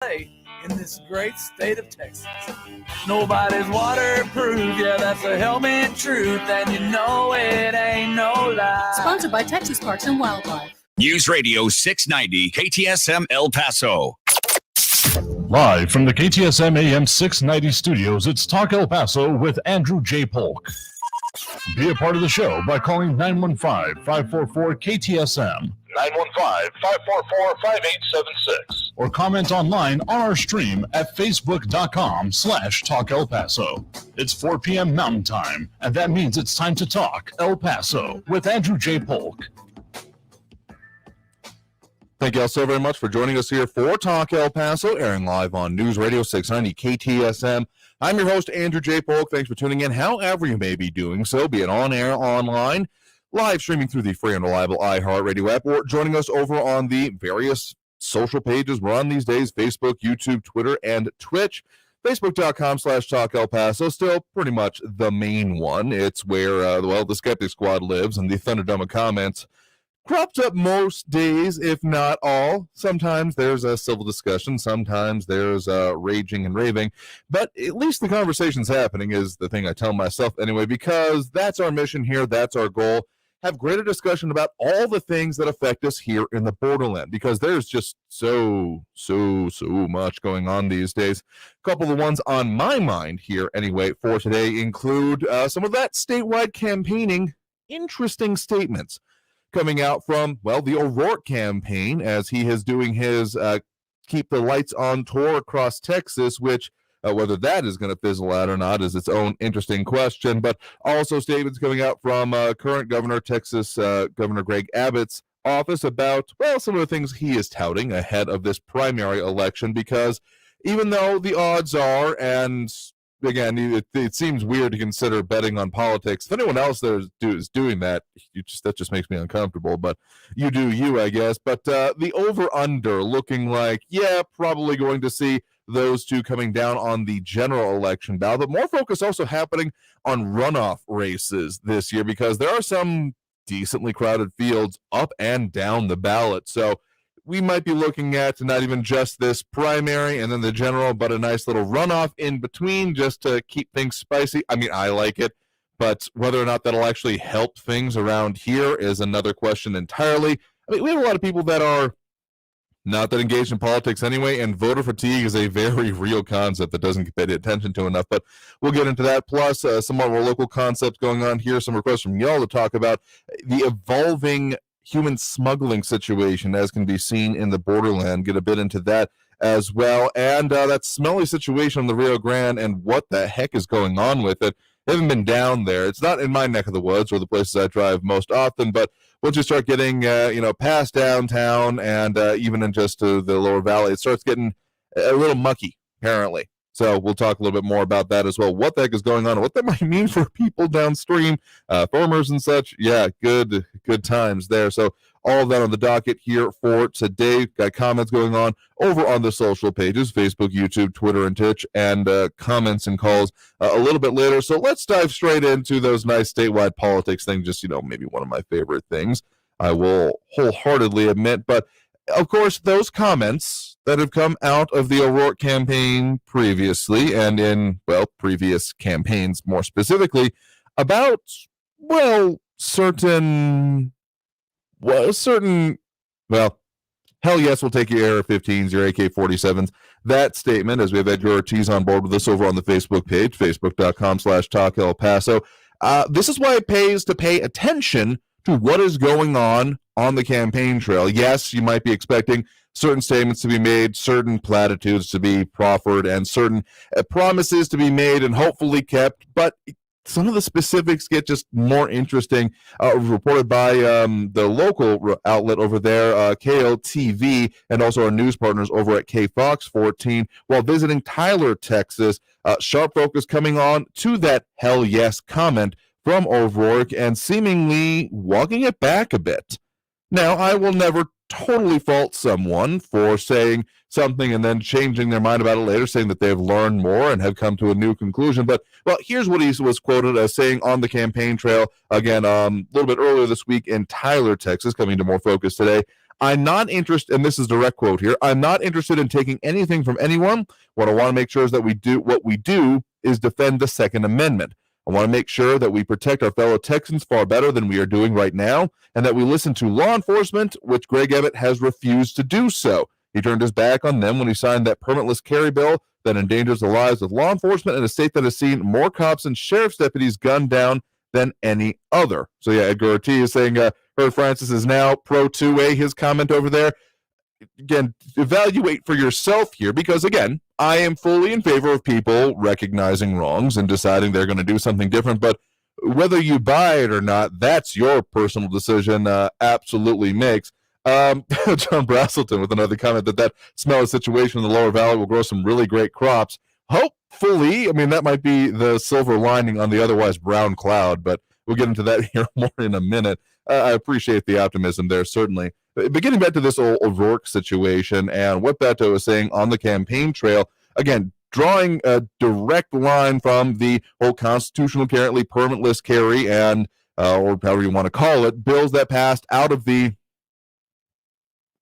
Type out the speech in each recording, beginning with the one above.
in this great state of Texas. Nobody's waterproof, yeah, that's a helmet truth, and you know it ain't no lie. Sponsored by Texas Parks and Wildlife. News Radio 690 KTSM El Paso. Live from the KTSM AM 690 studios, it's Talk El Paso with Andrew J. Polk. Be a part of the show by calling 915-544-KTSM, 915-544-5876, or comment online on our stream at facebook.com/Talk El Paso. It's 4 p.m. Mountain Time, and that means it's time to talk El Paso with Andrew J. Polk. Thank you all so very much for joining us here for Talk El Paso, airing live on News Radio 690 KTSM. I'm your host, Andrew J. Polk. Thanks for tuning in, however you may be doing so, be it on air, online, live streaming through the free and reliable iHeartRadio app, or joining us over on the various social pages we're on these days: Facebook, YouTube, Twitter, and Twitch. Facebook.com/Talk El Paso, still pretty much the main one. It's where, the Skeptic Squad lives, and the Thunderdome comments cropped up most days, if not all. Sometimes there's a civil discussion, sometimes there's raging and raving, but at least the conversation's happening is the thing I tell myself anyway, because that's our mission here, that's our goal. Have greater discussion about all the things that affect us here in the Borderland, because there's just so much going on these days. A couple of the ones on my mind here anyway for today include some of that statewide campaigning interesting statements coming out from, the O'Rourke campaign, as he is doing his Keep the Lights On tour across Texas, which whether that is going to fizzle out or not is its own interesting question, but also statements coming out from current Governor Texas, Governor Greg Abbott's office about, some of the things he is touting ahead of this primary election, because even though the odds are, and again, it seems weird to consider betting on politics. If anyone else there is doing that, that just makes me uncomfortable. But you do you, I guess. But the over-under looking like, probably going to see those two coming down on the general election ballot. But more focus also happening on runoff races this year, because there are some decently crowded fields up and down the ballot. So we might be looking at not even just this primary and then the general, but a nice little runoff in between just to keep things spicy. I mean, I like it, but whether or not that'll actually help things around here is another question entirely. I mean, we have a lot of people that are not that engaged in politics anyway, and voter fatigue is a very real concept that doesn't get paid attention to enough, but we'll get into that. Plus, some of our local concepts going on here, some requests from y'all to talk about the evolving human smuggling situation, as can be seen in the Borderland. Get a bit into that as well. And that smelly situation on the Rio Grande and what the heck is going on with it. I haven't been down there. It's not in my neck of the woods or the places I drive most often, but once you start getting, past downtown and even in just the lower valley, it starts getting a little mucky, apparently. So we'll talk a little bit more about that as well. What the heck is going on and what that might mean for people downstream, farmers and such. Yeah, good times there. So all of that on the docket here for today. Got comments going on over on the social pages, Facebook, YouTube, Twitter, and Twitch, and comments and calls a little bit later. So let's dive straight into those nice statewide politics things. Just, maybe one of my favorite things, I will wholeheartedly admit. But of course, those comments that have come out of the O'Rourke campaign previously, and in, previous campaigns more specifically, about, certain, hell yes, we'll take your AR-15s, your AK-47s. That statement, as we have Edgar Ortiz on board with us over on the Facebook page, facebook.com/Talk El Paso. This is why it pays to pay attention to what is going on the campaign trail. Yes, you might be expecting certain statements to be made, certain platitudes to be proffered, and certain promises to be made and hopefully kept, but some of the specifics get just more interesting. Reported by the local outlet over there, KLTV, and also our news partners over at KFox 14, while visiting Tyler, Texas. Sharp focus coming on to that hell yes comment from O'Rourke and seemingly walking it back a bit. Now, I will never totally fault someone for saying something and then changing their mind about it later, saying that they've learned more and have come to a new conclusion. But, here's what he was quoted as saying on the campaign trail, again, a little bit earlier this week in Tyler, Texas, coming to more focus today. I'm not interested, and this is direct quote here, I'm not interested in taking anything from anyone. What I want to make sure is that what we do is defend the Second Amendment. I want to make sure that we protect our fellow Texans far better than we are doing right now, and that we listen to law enforcement, which Greg Abbott has refused to do so. He turned his back on them when he signed that permitless carry bill that endangers the lives of law enforcement in a state that has seen more cops and sheriff's deputies gunned down than any other. So yeah, Edgar Ortiz is saying, Heard Francis is now pro 2A, his comment over there. Again, evaluate for yourself here, because again, I am fully in favor of people recognizing wrongs and deciding they're going to do something different, but whether you buy it or not, that's your personal decision. Absolutely makes. John Braselton with another comment that smelly situation in the lower valley will grow some really great crops. Hopefully, I mean, that might be the silver lining on the otherwise brown cloud, but we'll get into that here more in a minute. I appreciate the optimism there, certainly. But getting back to this old O'Rourke situation and what Beto is saying on the campaign trail, again, drawing a direct line from the whole constitutional currently permitless carry and, or however you want to call it, bills that passed out of the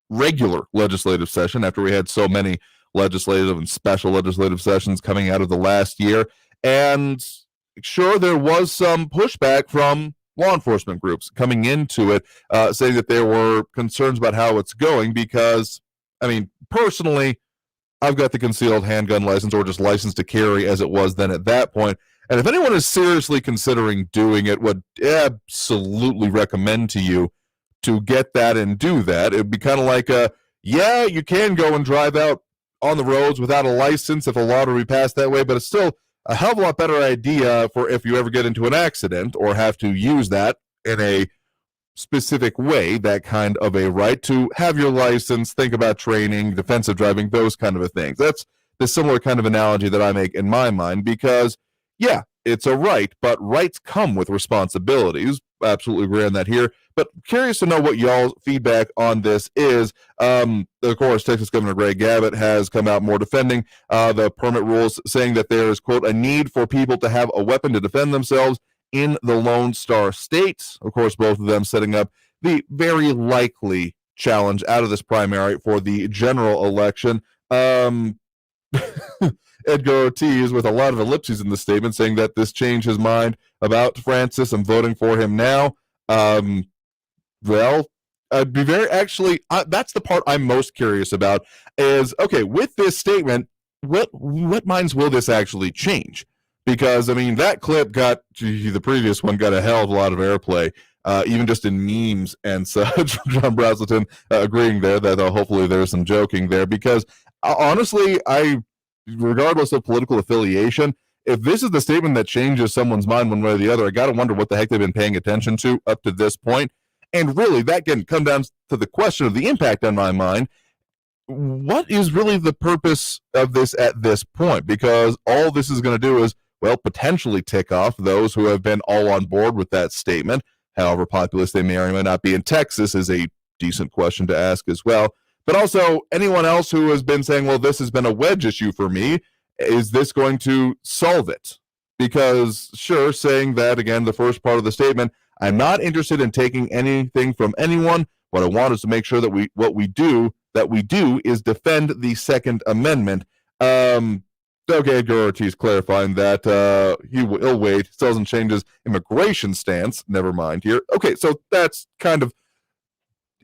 regular legislative session after we had so many legislative and special legislative sessions coming out of the last year. And sure, there was some pushback from law enforcement groups coming into it, saying that there were concerns about how it's going because, I mean, personally, I've got the concealed handgun license or just license to carry as it was then at that point. And if anyone is seriously considering doing it, would absolutely recommend to you to get that and do that. It'd be kind of like, yeah, you can go and drive out on the roads without a license if a law were passed that way, but it's still a hell of a lot better idea for if you ever get into an accident or have to use that in a specific way, that kind of a right to have your license, think about training, defensive driving, those kind of things. That's the similar kind of analogy that I make in my mind because, yeah, it's a right, but rights come with responsibilities. Absolutely agree on that here. But curious to know what y'all's feedback on this is. Of course, Texas Governor Greg Abbott has come out more defending the permit rules, saying that there is, quote, a need for people to have a weapon to defend themselves in the Lone Star State. Of course, both of them setting up the very likely challenge out of this primary for the general election. Edgar Ortiz with a lot of ellipses in the statement saying that this changed his mind about Francis. I'm voting for him now. Well, I'd be that's the part I'm most curious about is, okay, with this statement, what minds will this actually change? Because, I mean, that clip the previous one got a hell of a lot of airplay, even just in memes and such. John Braselton agreeing there that hopefully there's some joking there because, honestly, regardless of political affiliation, if this is the statement that changes someone's mind one way or the other, I got to wonder what the heck they've been paying attention to up to this point. And really, that can come down to the question of the impact on my mind. What is really the purpose of this at this point? Because all this is going to do is, well, potentially tick off those who have been all on board with that statement. However populous they may or may not be in Texas is a decent question to ask as well. But also, anyone else who has been saying, well, this has been a wedge issue for me, is this going to solve it? Because, sure, saying that, again, the first part of the statement, I'm not interested in taking anything from anyone. What I want is to make sure that what we do is defend the Second Amendment. Okay, Edgar Ortiz clarifying that he'll wait, still doesn't change his immigration stance. Never mind here. Okay, so that's kind of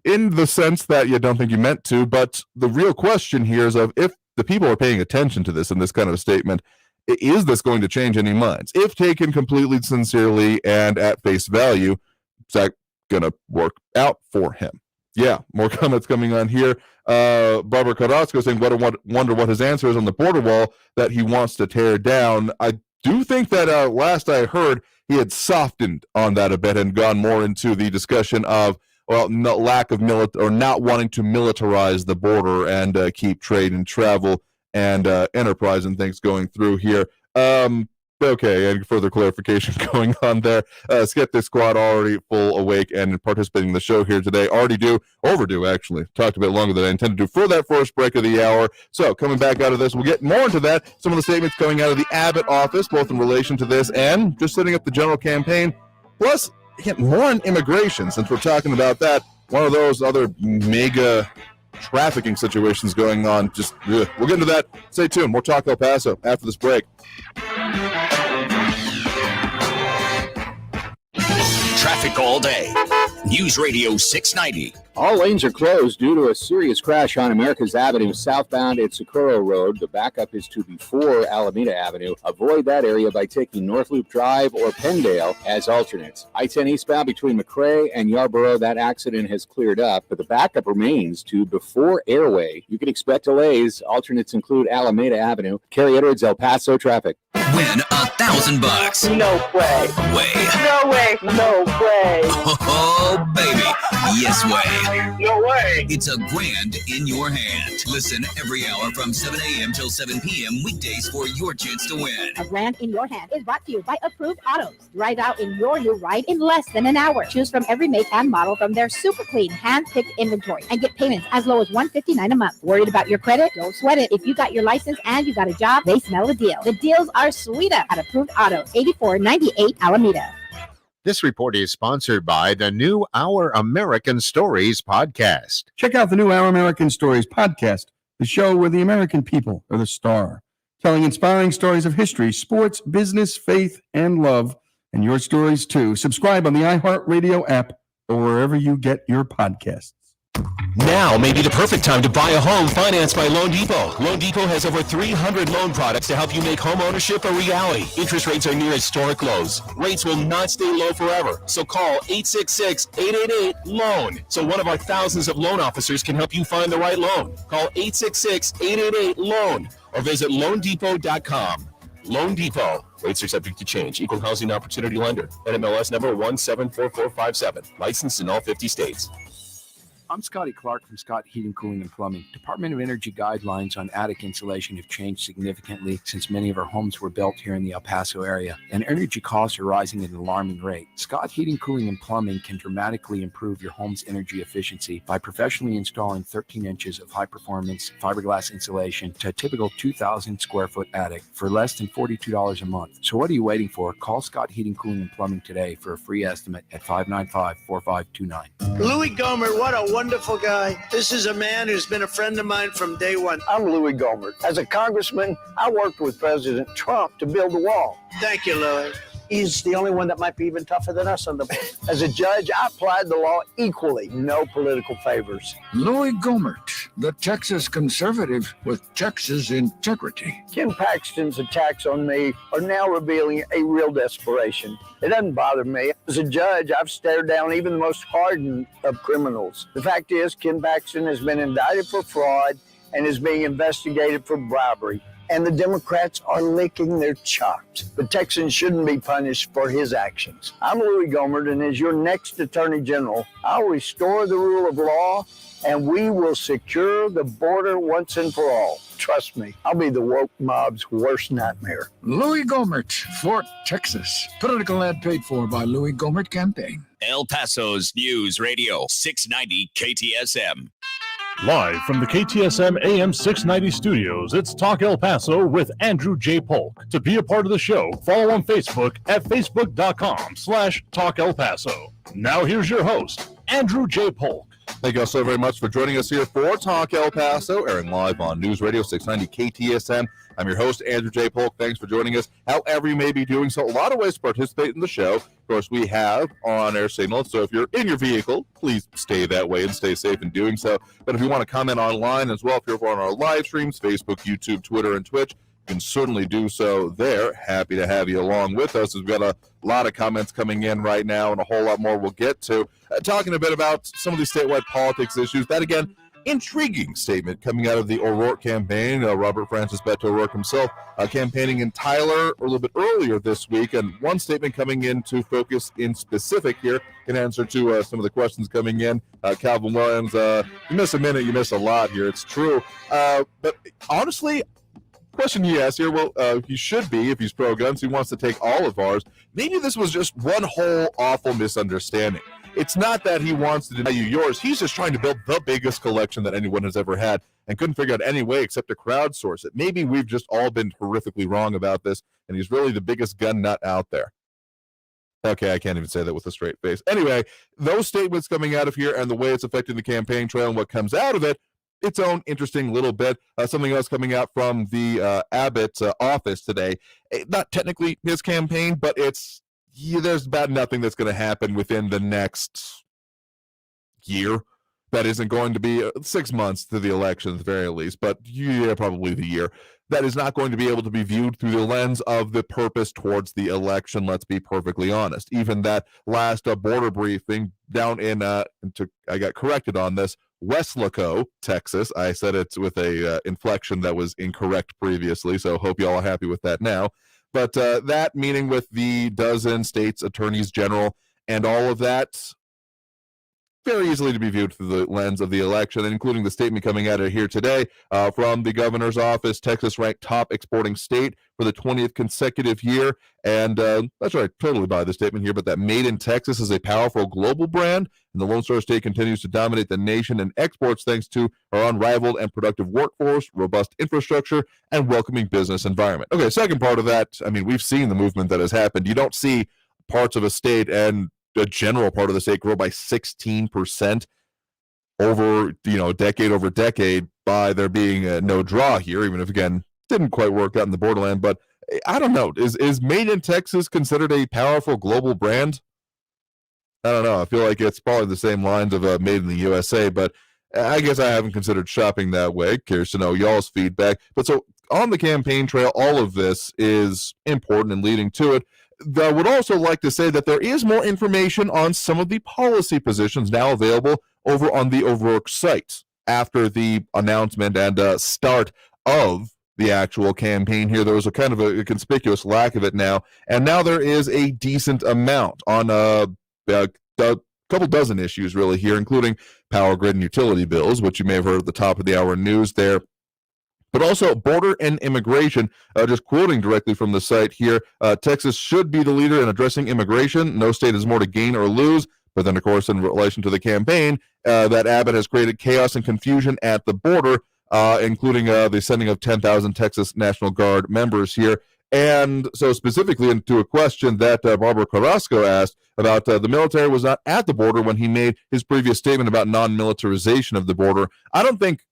in the sense that you don't think you meant to, but the real question here is of if the people are paying attention to this in this kind of a statement, is this going to change any minds? If taken completely sincerely and at face value, is that going to work out for him? Yeah, more comments coming on here. Barbara Carrasco saying, wonder what his answer is on the border wall that he wants to tear down. I do think that last I heard, he had softened on that a bit and gone more into the discussion of, well, no, lack of or not wanting to militarize the border and keep trade and travel and enterprise and things going through here. Okay, and further clarification going on there. Skeptic Squad already full awake and participating in the show here today. Overdue, actually. Talked a bit longer than I intended to for that first break of the hour. So, coming back out of this, we'll get more into that. Some of the statements coming out of the Abbott office, both in relation to this and just setting up the general campaign. Plus, more on immigration, since we're talking about that. one of those other mega trafficking situations going on. We'll get into that. Stay tuned. More Talk El Paso after this break. Traffic all day. News Radio 690. All lanes are closed due to a serious crash on America's Avenue southbound at Socorro Road. The backup is to before Alameda Avenue. Avoid that area by taking North Loop Drive or Penndale as alternates. I-10 eastbound between McRae and Yarborough, that accident has cleared up, but the backup remains to before Airway. You can expect delays. Alternates include Alameda Avenue. Kerry Edwards, El Paso traffic. Win $1,000. No way. No way. No way. Oh, baby. Yes way. No way. It's a grand in your hand. Listen every hour from 7 a.m. till 7 p.m. weekdays for your chance to win. A grand in your hand is brought to you by Approved Autos. Drive out in your new ride in less than an hour. Choose from every make and model from their super clean, hand-picked inventory and get payments as low as $159 a month. Worried about your credit? Don't sweat it. If you got your license and you got a job, they smell a deal. The deals are sweeter at Approved Autos, 8498 Alameda. This report is sponsored by the new Our American Stories podcast. Check out the new Our American Stories podcast, the show where the American people are the star, telling inspiring stories of history, sports, business, faith, and love, and your stories too. Subscribe on the iHeartRadio app or wherever you get your podcasts. Now may be the perfect time to buy a home financed by Loan Depot. Loan Depot has over 300 loan products to help you make home ownership a reality. Interest rates are near historic lows. Rates will not stay low forever. So call 866-888-LOAN so one of our thousands of loan officers can help you find the right loan. Call 866-888-LOAN or visit loandepot.com. Loan Depot. Rates are subject to change. Equal housing opportunity lender. NMLS number 174457. Licensed in all 50 states. I'm Scotty Clark from Scott Heating, Cooling, and Plumbing. Department of Energy guidelines on attic insulation have changed significantly since many of our homes were built here in the El Paso area, and energy costs are rising at an alarming rate. Scott Heating, Cooling, and Plumbing can dramatically improve your home's energy efficiency by professionally installing 13 inches of high-performance fiberglass insulation to a typical 2,000 square foot attic for less than $42 a month. So what are you waiting for? Call Scott Heating, Cooling, and Plumbing today for a free estimate at 595-4529. Louis Gomer, what a wonderful guy. This is a man who's been a friend of mine from day one. I'm Louis Gomer. As a congressman, I worked with President Trump to build the wall. Thank you, Louis. He's the only one that might be even tougher than us on the board. As a judge, I applied the law equally. No political favors. Louis Gomert, the Texas conservative with Texas integrity. Ken Paxton's attacks on me are now revealing a real desperation. It doesn't bother me. As a judge, I've stared down even the most hardened of criminals. The fact is, Ken Paxton has been indicted for fraud and is being investigated for bribery. And the Democrats are licking their chops. The Texans shouldn't be punished for his actions. I'm Louis Gohmert, and as your next Attorney General, I'll restore the rule of law, and we will secure the border once and for all. Trust me, I'll be the woke mob's worst nightmare. Louis Gomert, Fort Texas. Political ad paid for by Louis Gomert Campaign. El Paso's News Radio 690 KTSM. Live from the KTSM AM 690 studios, it's Talk El Paso with Andrew J. Polk. To be a part of the show, follow on Facebook at facebook.com/Talk El Paso. Now here's your host, Andrew J. Polk. Thank you all so very much for joining us here for Talk El Paso, airing live on News Radio 690 KTSM. I'm your host, Andrew J. Polk. Thanks for joining us, however you may be doing so. A lot of ways to participate in the show. Of course, we have on-air signal, so if you're in your vehicle, please stay that way and stay safe in doing so. But if you want to comment online as well, if you're on our live streams, Facebook, YouTube, Twitter, and Twitch, you can certainly do so there. Happy to have you along with us. We've got a lot of comments coming in right now and a whole lot more we'll get to. Talking a bit about some of these statewide politics issues. That, again, intriguing statement coming out of the O'Rourke campaign. Robert Francis Beto O'Rourke himself campaigning in Tyler a little bit earlier this week. And one statement coming in to focus in specific here in answer to some of the questions coming in. Calvin Williams, you miss a minute, you miss a lot here. It's true. But honestly, question he asked here, well, he should be, if he's pro-guns, he wants to take all of ours. Maybe this was just one whole awful misunderstanding. It's not that he wants to deny you yours. He's just trying to build the biggest collection that anyone has ever had and couldn't figure out any way except to crowdsource it. Maybe we've just all been horrifically wrong about this, and he's really the biggest gun nut out there. Okay, I can't even say that with a straight face. Anyway, those statements coming out of here and the way it's affecting the campaign trail and what comes out of it, its own interesting little bit. Something else coming out from the Abbott office today. Not technically his campaign, but there's about nothing that's going to happen within the next year that isn't going to be 6 months to the election at the very least, but yeah, probably the year. That is not going to be able to be viewed through the lens of the purpose towards the election, let's be perfectly honest. Even that last border briefing down in, I got corrected on this, Weslaco, Texas. I said it's with a inflection that was incorrect previously, so hope you all are happy with that now. But that meeting with the dozen states' attorneys general and all of that, very easily to be viewed through the lens of the election, including the statement coming out of here today from the governor's office. Texas ranked top exporting state for the 20th consecutive year. And that's right, totally buy the statement here, but that Made in Texas is a powerful global brand, and the Lone Star State continues to dominate the nation in exports thanks to our unrivaled and productive workforce, robust infrastructure, and welcoming business environment. Okay, second part of that, I mean, we've seen the movement that has happened. You don't see parts of a state and a general part of the state grow by 16% over, decade over decade by there being no draw here, even if, again, didn't quite work out in the Borderland. But I don't know. Is Made in Texas considered a powerful global brand? I don't know. I feel like it's probably the same lines of Made in the USA, but I guess I haven't considered shopping that way. Curious to know y'all's feedback. But so on the campaign trail, all of this is important and leading to it. I would also like to say that there is more information on some of the policy positions now available over on the O'Rourke site after the announcement and start of the actual campaign here. There was a kind of a conspicuous lack of it now, and now there is a decent amount on a couple dozen issues really here, including power grid and utility bills, which you may have heard at the top of the hour news there. But also border and immigration, just quoting directly from the site here, Texas should be the leader in addressing immigration. No state has more to gain or lose. But then, of course, in relation to the campaign, that Abbott has created chaos and confusion at the border, including the sending of 10,000 Texas National Guard members here. And so specifically into a question that Barbara Carrasco asked about the military was not at the border when he made his previous statement about non-militarization of the border. I don't think,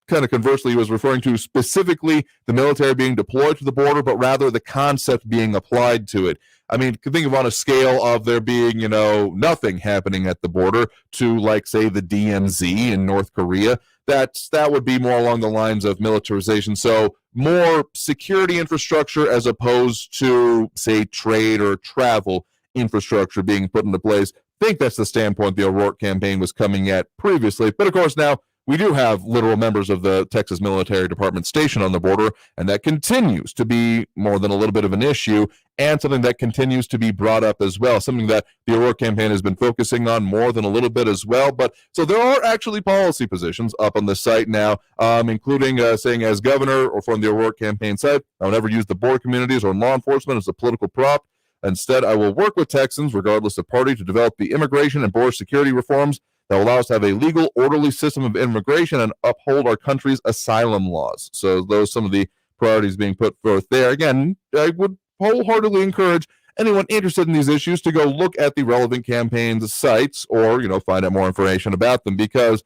kind of conversely, he was referring to specifically the military being deployed to the border, but rather the concept being applied to it. I mean, think of on a scale of there being, nothing happening at the border to, like, say, the DMZ in North Korea. That would be more along the lines of militarization. So more security infrastructure as opposed to, say, trade or travel infrastructure being put into place. I think that's the standpoint the O'Rourke campaign was coming at previously. But, of course, now we do have literal members of the Texas Military Department stationed on the border, and that continues to be more than a little bit of an issue and something that continues to be brought up as well, something that the O'Rourke campaign has been focusing on more than a little bit as well. But so there are actually policy positions up on the site now, including saying as governor or from the O'Rourke campaign site, I'll never use the border communities or law enforcement as a political prop. Instead, I will work with Texans, regardless of party, to develop the immigration and border security reforms that will allow us to have a legal, orderly system of immigration and uphold our country's asylum laws. So those are some of the priorities being put forth there. Again, I would wholeheartedly encourage anyone interested in these issues to go look at the relevant campaigns sites or, find out more information about them, because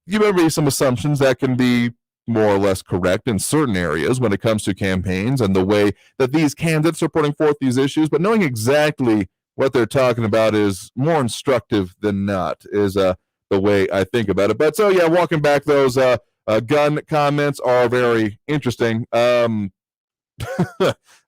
there may be some assumptions that can be more or less correct in certain areas when it comes to campaigns and the way that these candidates are putting forth these issues, but knowing exactly what they're talking about is more instructive than not, is the way I think about it. But so, yeah, walking back, those gun comments are very interesting. Edgar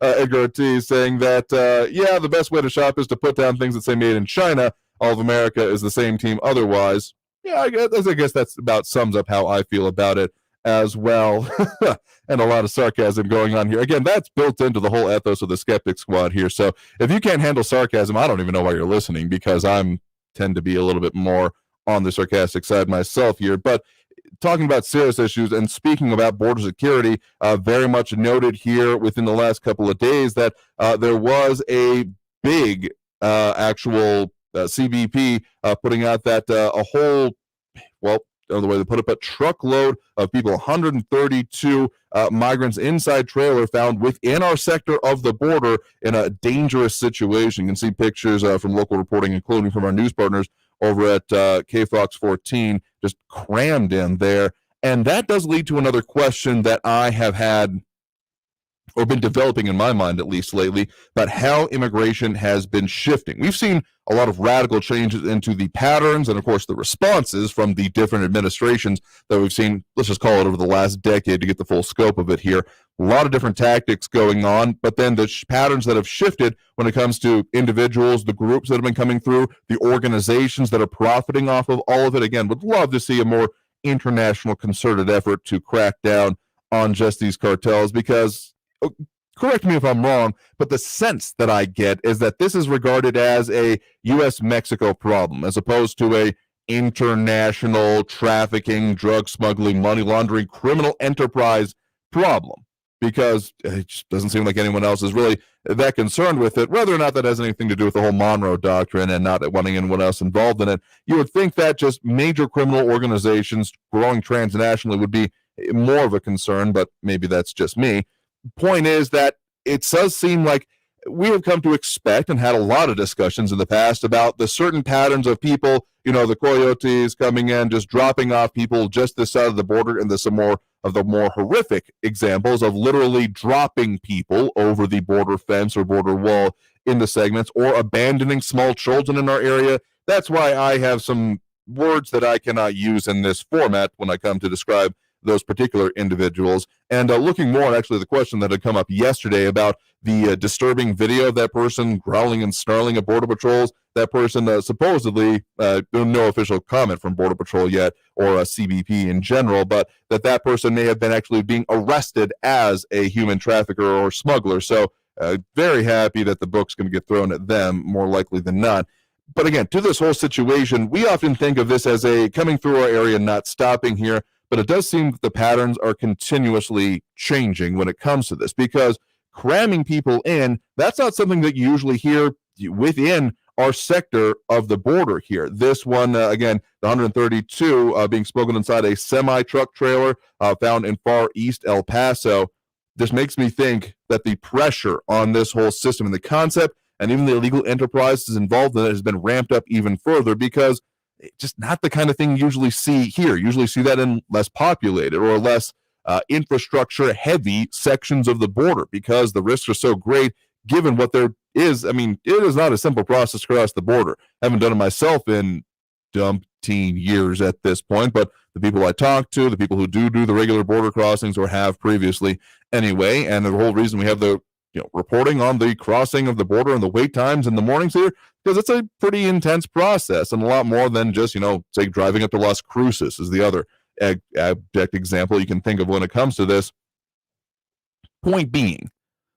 Ortiz saying that, the best way to shop is to put down things that say made in China. All of America is the same team otherwise. Yeah, I guess that's about sums up how I feel about it as well. And a lot of sarcasm going on here. Again, that's built into the whole ethos of the Skeptic Squad here. So if you can't handle sarcasm, I don't even know why you're listening, because I tend to be a little bit more on the sarcastic side myself here. But talking about serious issues and speaking about border security, very much noted here within the last couple of days that there was a big actual CBP putting out that the way they put it, but truckload of people, 132 migrants inside trailer found within our sector of the border in a dangerous situation. You can see pictures from local reporting, including from our news partners over at KFOX 14, just crammed in there. And that does lead to another question that I have had, or been developing in my mind at least lately, about how immigration has been shifting. We've seen a lot of radical changes into the patterns and, of course, the responses from the different administrations that we've seen, let's just call it over the last decade to get the full scope of it here. A lot of different tactics going on, but then the patterns that have shifted when it comes to individuals, the groups that have been coming through, the organizations that are profiting off of all of it. Again, would love to see a more international concerted effort to crack down on just these cartels, because correct me if I'm wrong, but the sense that I get is that this is regarded as a U.S.-Mexico problem, as opposed to a international trafficking, drug smuggling, money laundering, criminal enterprise problem, because it just doesn't seem like anyone else is really that concerned with it. Whether or not that has anything to do with the whole Monroe Doctrine and not wanting anyone else involved in it, you would think that just major criminal organizations growing transnationally would be more of a concern, but maybe that's just me. Point is that it does seem like we have come to expect and had a lot of discussions in the past about the certain patterns of people, the coyotes coming in, just dropping off people just this side of the border, and there's some more of the more horrific examples of literally dropping people over the border fence or border wall in the segments, or abandoning small children in our area. That's why I have some words that I cannot use in this format when I come to describe those particular individuals. And looking more, actually, the question that had come up yesterday about the disturbing video of that person growling and snarling at Border Patrols. That person supposedly, no official comment from Border Patrol yet, or CBP in general, but that person may have been actually being arrested as a human trafficker or smuggler. So very happy that the book's going to get thrown at them, more likely than not. But again, to this whole situation, we often think of this as a coming through our area, not stopping here. But it does seem that the patterns are continuously changing when it comes to this, because cramming people in, that's not something that you usually hear within our sector of the border here. This one, again, the 132 being smuggled inside a semi-truck trailer found in far east El Paso. This makes me think that the pressure on this whole system and the concept and even the illegal enterprises involved in it has been ramped up even further, because just not the kind of thing you usually see here. You usually see that in less populated or less infrastructure heavy sections of the border, because the risks are so great given what there is. I mean, it is not a simple process across the border. I haven't done it myself in umpteen years at this point, but the people I talk to, the people who do the regular border crossings or have previously anyway, and the whole reason we have the reporting on the crossing of the border and the wait times in the mornings here, because it's a pretty intense process and a lot more than just, say, driving up to Las Cruces is the other abject example you can think of when it comes to this. Point being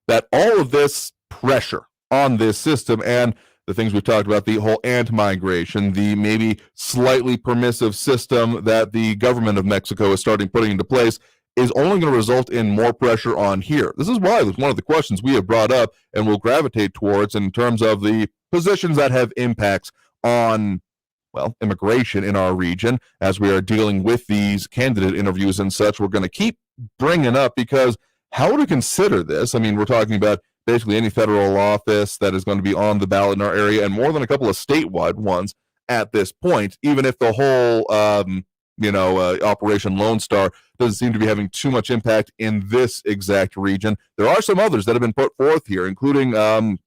that all of this pressure on this system and the things we've talked about, the whole anti-migration, the maybe slightly permissive system that the government of Mexico is putting into place, is only going to result in more pressure on here. This is why it's one of the questions we have brought up and will gravitate towards in terms of the positions that have impacts on, immigration in our region. As we are dealing with these candidate interviews and such, we're going to keep bringing up, because how to consider this? I mean, we're talking about basically any federal office that is going to be on the ballot in our area, and more than a couple of statewide ones at this point, even if the whole Operation Lone Star doesn't seem to be having too much impact in this exact region. There are some others that have been put forth here, including,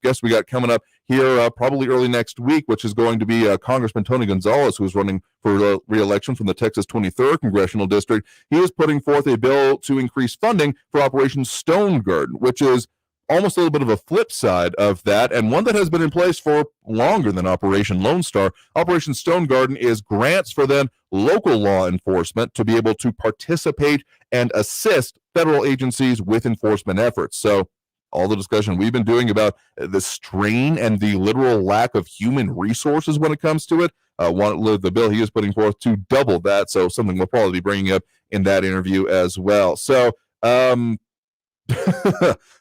guess we got coming up here probably early next week, which is going to be Congressman Tony Gonzalez, who is running for re-election from the Texas 23rd Congressional District. He is putting forth a bill to increase funding for Operation Stone Garden, which is almost a little bit of a flip side of that, and one that has been in place for longer than Operation Lone Star. Operation Stone Garden is grants for then local law enforcement to be able to participate and assist federal agencies with enforcement efforts. So all the discussion we've been doing about the strain and the literal lack of human resources when it comes to it, the bill he is putting forth to double that, so something we'll probably be bringing up in that interview as well. So a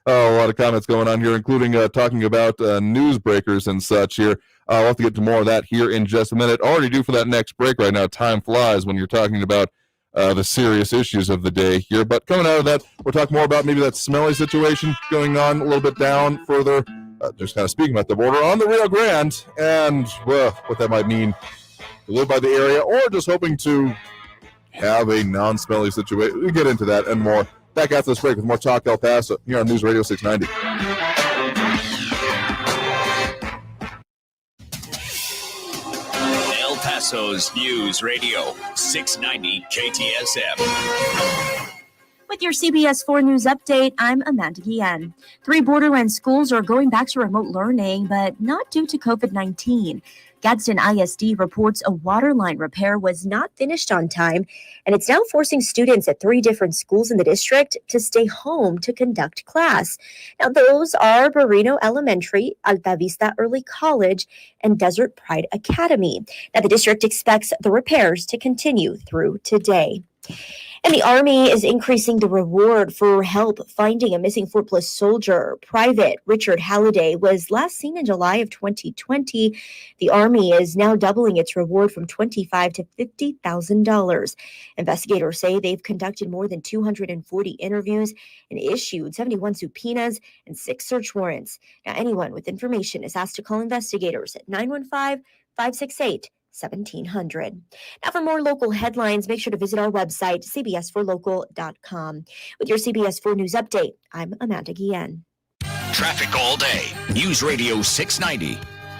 lot of comments going on here, including talking about newsbreakers and such here. We'll have to get to more of that here in just a minute. Already due for that next break right now. Time flies when you're talking about the serious issues of the day here. But coming out of that, we'll talk more about maybe that smelly situation going on a little bit down further. Just kind of speaking about the border on the Rio Grande and what that might mean to live by the area or just hoping to have a non-smelly situation. We'll get into that and more. Back after this break with more Talk El Paso here on News Radio 690. El Paso's News Radio 690 KTSM. With your CBS 4 News update, I'm Amanda Guillen. 3 Borderland schools are going back to remote learning, but not due to COVID-19. Gadsden ISD reports a water line repair was not finished on time, and it's now forcing students at 3 different schools in the district to stay home to conduct class. Now, those are Barrino Elementary, Alta Vista Early College, and Desert Pride Academy. Now, the district expects the repairs to continue through today. And the Army is increasing the reward for help finding a missing Fort Bliss soldier. Private Richard Halliday was last seen in July of 2020. The Army is now doubling its reward from $25,000 to $50,000. Investigators say they've conducted more than 240 interviews and issued 71 subpoenas and 6 search warrants. Now, anyone with information is asked to call investigators at 915-568-1700. Now, for more local headlines, make sure to visit our website, cbs4local.com. With your CBS 4 News update, I'm Amanda Guillen. Traffic all day. News Radio 690.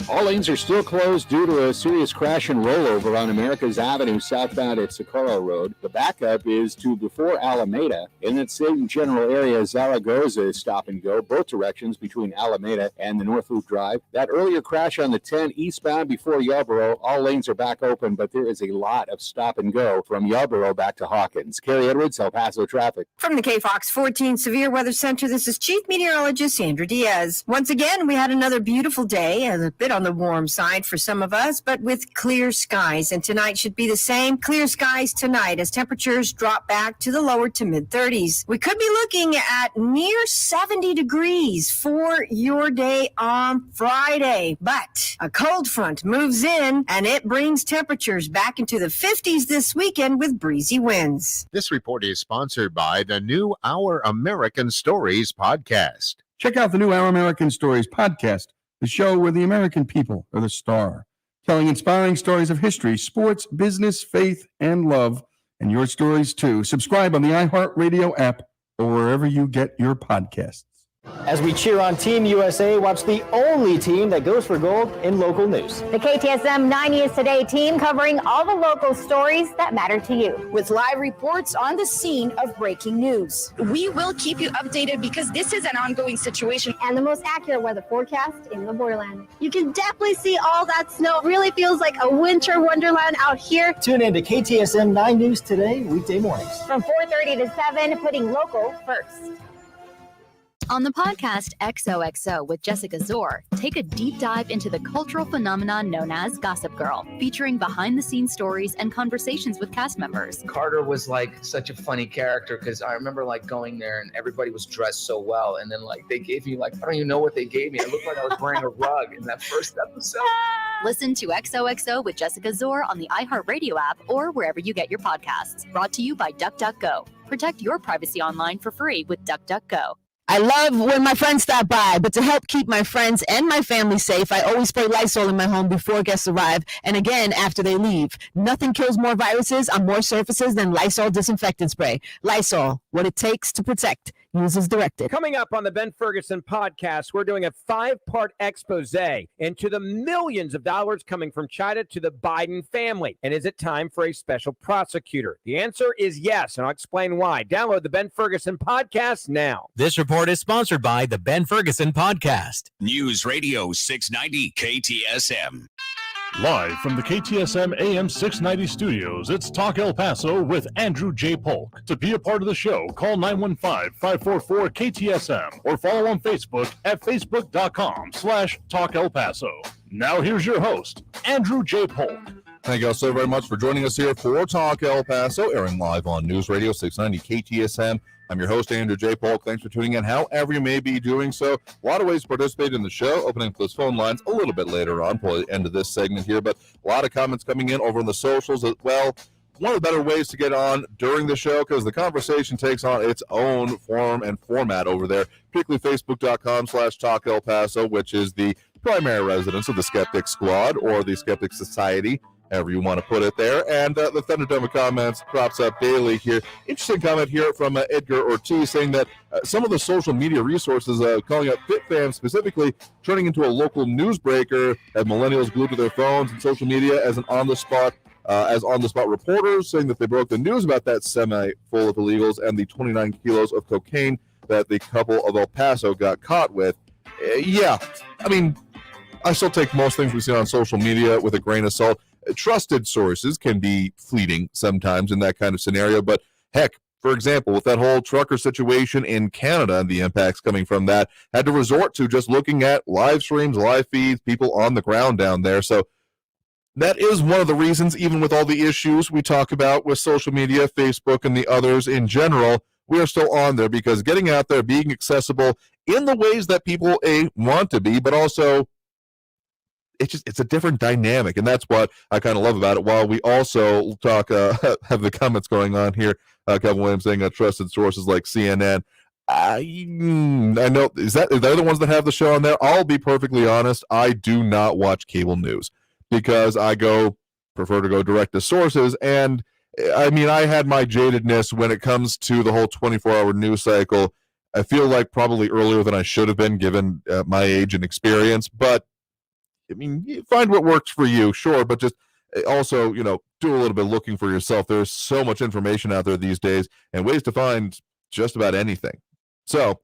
All lanes are still closed due to a serious crash and rollover on America's Avenue southbound at Socorro Road. The backup is to before Alameda. In that same general area, Zaragoza is stop and go, both directions between Alameda and the North Loop Drive. That earlier crash on the 10 eastbound before Yarborough, all lanes are back open, but there is a lot of stop and go from Yarborough back to Hawkins. Carrie Edwards, El Paso traffic. From the KFOX 14 Severe Weather Center, this is Chief Meteorologist Sandra Diaz. Once again, we had another beautiful day, and a bit on the warm side for some of us, but with clear skies. And tonight should be the same. Clear skies tonight as temperatures drop back to the lower to mid 30s. We could be looking at near 70 degrees for your day on Friday. But a cold front moves in and it brings temperatures back into the 50s this weekend with breezy winds. This report is sponsored by the new Our American Stories podcast. Check out the new Our American Stories podcast, the show where the American people are the star, telling inspiring stories of history, sports, business, faith, and love, and your stories too. Subscribe on the iHeartRadio app or wherever you get your podcasts. As we cheer on Team USA, watch the only team that goes for gold in local news. The KTSM 9 News Today team covering all the local stories that matter to you. With live reports on the scene of breaking news. We will keep you updated because this is an ongoing situation. And the most accurate weather forecast in the Borderland. You can definitely see all that snow. It really feels like a winter wonderland out here. Tune in to KTSM 9 News Today, weekday mornings. From 4:30 to 7, putting local first. On the podcast XOXO with Jessica Zor, take a deep dive into the cultural phenomenon known as Gossip Girl, featuring behind-the-scenes stories and conversations with cast members. Carter was like such a funny character because I remember like going there and everybody was dressed so well, and then like they gave me like I don't even know what they gave me. It looked like I was wearing a rug in that first episode. Listen to XOXO with Jessica Zor on the iHeartRadio app or wherever you get your podcasts. Brought to you by DuckDuckGo. Protect your privacy online for free with DuckDuckGo. I love when my friends stop by, but to help keep my friends and my family safe, I always spray Lysol in my home before guests arrive and again after they leave. Nothing kills more viruses on more surfaces than Lysol disinfectant spray. Lysol, what it takes to protect. Use as directed. Coming up on the Ben Ferguson podcast, we're doing a 5-part expose into the millions of dollars coming from China to the Biden family. And is it time for a special prosecutor? The answer is yes, and I'll explain why. Download the Ben Ferguson podcast now. This report is sponsored by the Ben Ferguson podcast. News Radio 690 KTSM. Live from the KTSM AM 690 studios, it's Talk El Paso with Andrew J. Polk. To be a part of the show, call 915-544-KTSM or follow on Facebook at facebook.com/Talk El Paso. Now here's your host, Andrew J. Polk. Thank you all so very much for joining us here for Talk El Paso, airing live on News Radio 690 KTSM I'm your host, Andrew J. Polk. Thanks for tuning in, however you may be doing so. A lot of ways to participate in the show, opening up those phone lines a little bit later on, probably the end of this segment here, but a lot of comments coming in over on the socials as well. One of the better ways to get on during the show, because the conversation takes on its own form and format over there, particularly facebook.com/Talk El Paso, which is the primary residence of the Skeptic Squad or the Skeptic Society, however you want to put it there. And the Thunderdome comments crops up daily here. Interesting comment here from Edgar Ortiz saying that some of the social media resources, calling out FitFam specifically, turning into a local newsbreaker as millennials glued to their phones and social media as on-the-spot reporters, saying that they broke the news about that semi full of illegals and the 29 kilos of cocaine that the couple of El Paso got caught with. Yeah, I mean, I still take most things we see on social media with a grain of salt. Trusted sources can be fleeting sometimes in that kind of scenario, but heck, for example, with that whole trucker situation in Canada and the impacts coming from that, had to resort to just looking at live streams, live feeds, people on the ground down there. So that is one of the reasons, even with all the issues we talk about with social media, Facebook, and the others in general, we are still on there because getting out there, being accessible in the ways that people want to be, but also it's a different dynamic, and that's what I kind of love about it. While we also talk, have the comments going on here, Kevin Williams saying trusted sources like CNN. I know, they're the ones that have the show on there. I'll be perfectly honest, I do not watch cable news, because I prefer to go direct to sources. And I mean, I had my jadedness when it comes to the whole 24-hour news cycle. I feel like probably earlier than I should have been, given my age and experience. But I mean, you find what works for you, sure, but just also, do a little bit of looking for yourself. There's so much information out there these days and ways to find just about anything. So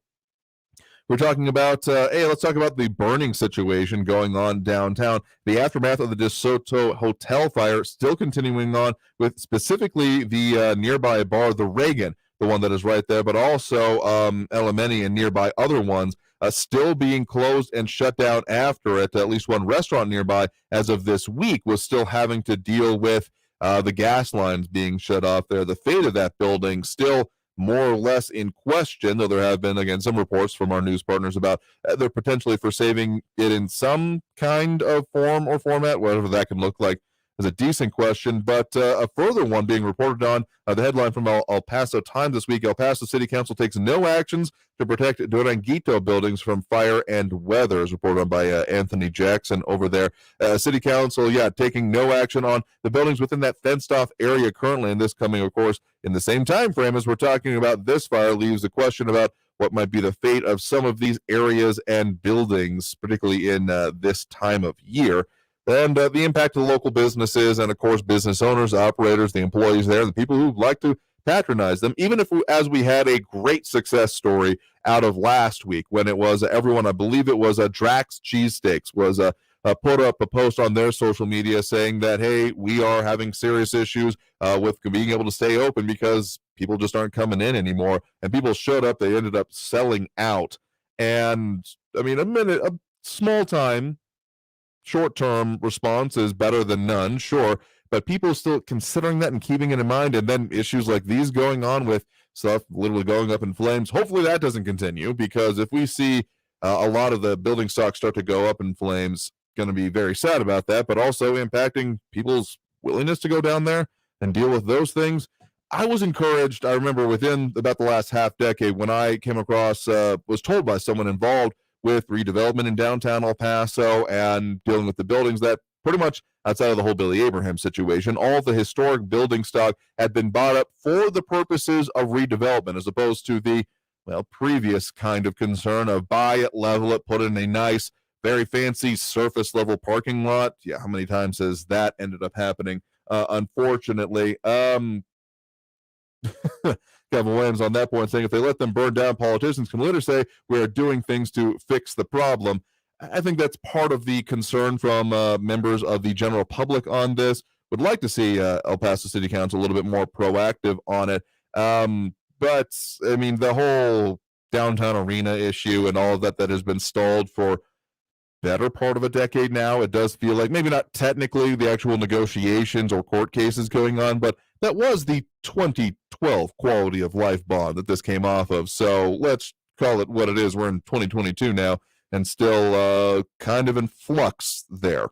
we're talking about, let's talk about the burning situation going on downtown. The aftermath of the DeSoto Hotel fire still continuing on with specifically the nearby bar, the Reagan, the one that is right there, but also Elementi and nearby other ones still being closed and shut down after it. At least one restaurant nearby, as of this week, was still having to deal with the gas lines being shut off there. The fate of that building still more or less in question, though there have been, again, some reports from our news partners about they're potentially for saving it in some kind of form or format, whatever that can look like, is a decent question. But a further one being reported on, the headline from El Paso Times this week: El Paso City Council takes no actions to protect Duranguito buildings from fire and weather, is reported on by Anthony Jackson over there. City Council, taking no action on the buildings within that fenced-off area currently, and this coming, of course, in the same time frame as we're talking about this fire, leaves the question about what might be the fate of some of these areas and buildings, particularly in this time of year. And the impact of the local businesses and, of course, business owners, operators, the employees there, the people who like to patronize them, even if as we had a great success story out of last week when it was everyone, I believe it was Drax Cheesesteaks, was put up a post on their social media saying that, hey, we are having serious issues with being able to stay open because people just aren't coming in anymore. And people showed up. They ended up selling out. And, I mean, a small time, short-term response is better than none, sure, but people still considering that and keeping it in mind, and then issues like these going on with stuff literally going up in flames. Hopefully that doesn't continue, because if we see a lot of the building stock start to go up in flames, going to be very sad about that, but also impacting people's willingness to go down there and deal with those things. I was encouraged, I remember within about the last half decade, when I came across, was told by someone involved with redevelopment in downtown El Paso and dealing with the buildings, that pretty much outside of the whole Billy Abraham situation, all the historic building stock had been bought up for the purposes of redevelopment, as opposed to the, previous kind of concern of buy it, level it, put in a nice, very fancy surface level parking lot. Yeah, how many times has that ended up happening? Unfortunately, Kevin Williams on that point saying if they let them burn down, politicians can later say we are doing things to fix the problem. I think that's part of the concern from members of the general public on this. Would like to see El Paso City Council a little bit more proactive on it. But, I mean, the whole downtown arena issue and all of that has been stalled for better part of a decade now. It does feel like maybe not technically the actual negotiations or court cases going on, but that was the 2012 quality of life bond that this came off of. So let's call it what it is. We're in 2022 now and still kind of in flux there.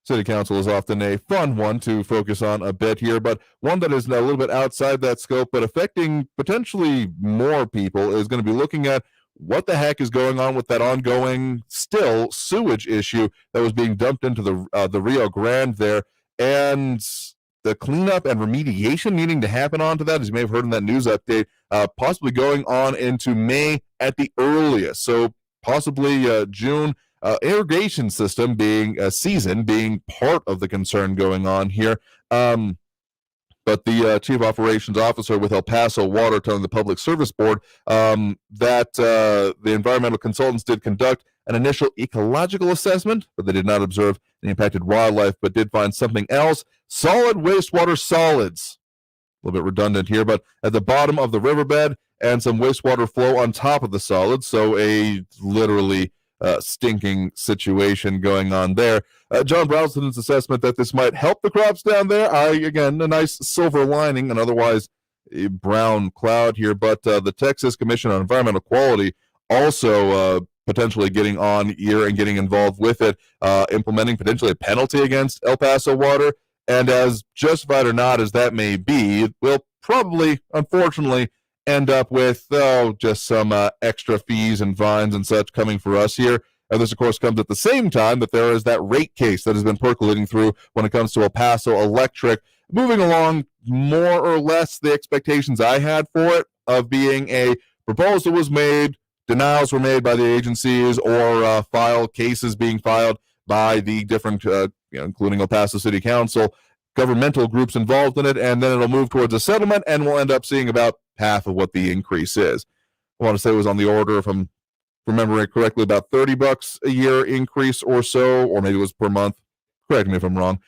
City Council is often a fun one to focus on a bit here, but one that is a little bit outside that scope, but affecting potentially more people, is going to be looking at what the heck is going on with that ongoing, still, sewage issue that was being dumped into the Rio Grande there, and the cleanup and remediation needing to happen onto that, as you may have heard in that news update, possibly going on into May at the earliest. So possibly June. Irrigation system being part of the concern going on here. But the chief operations officer with El Paso Water telling the Public Service Board that the environmental consultants did conduct an initial ecological assessment, but they did not observe the impacted wildlife, but did find something else: solid wastewater solids. A little bit redundant here, but at the bottom of the riverbed, and some wastewater flow on top of the solids. So a literally stinking situation going on there. John Brownson's assessment that this might help the crops down there. Again, a nice silver lining, and otherwise a brown cloud here. But the Texas Commission on Environmental Quality also potentially getting on here and getting involved with it, implementing potentially a penalty against El Paso Water. And as justified or not as that may be, it will probably, unfortunately, end up with just some extra fees and fines and such coming for us here. And this, of course, comes at the same time that there is that rate case that has been percolating through when it comes to El Paso Electric, moving along more or less the expectations I had for it, of being a proposal was made, denials were made by the agencies, or cases being filed by the different, including El Paso City Council, governmental groups involved in it, and then it'll move towards a settlement, and we'll end up seeing about half of what the increase is. I want to say it was on the order, if I'm remembering correctly, about $30 a year increase or so, or maybe it was per month. Correct me if I'm wrong.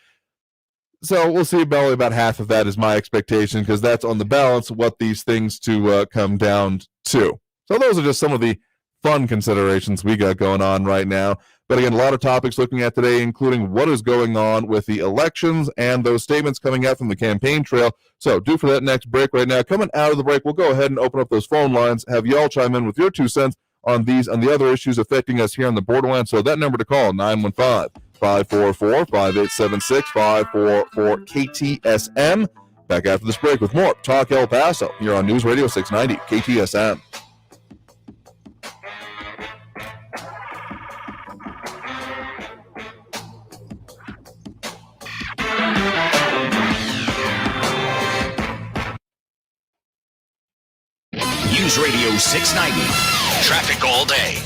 So we'll see about half of that is my expectation, because that's on the balance what these things to come down to. So those are just some of the fun considerations we got going on right now. But again, a lot of topics looking at today, including what is going on with the elections and those statements coming out from the campaign trail. So due for that next break right now. Coming out of the break, we'll go ahead and open up those phone lines, have y'all chime in with your 2 cents on these and the other issues affecting us here on the Borderland. So that number to call, 915-544-5876, 544 KTSM. Back after this break with more Talk El Paso here on News Radio 690 KTSM. News Radio 690. Traffic all day.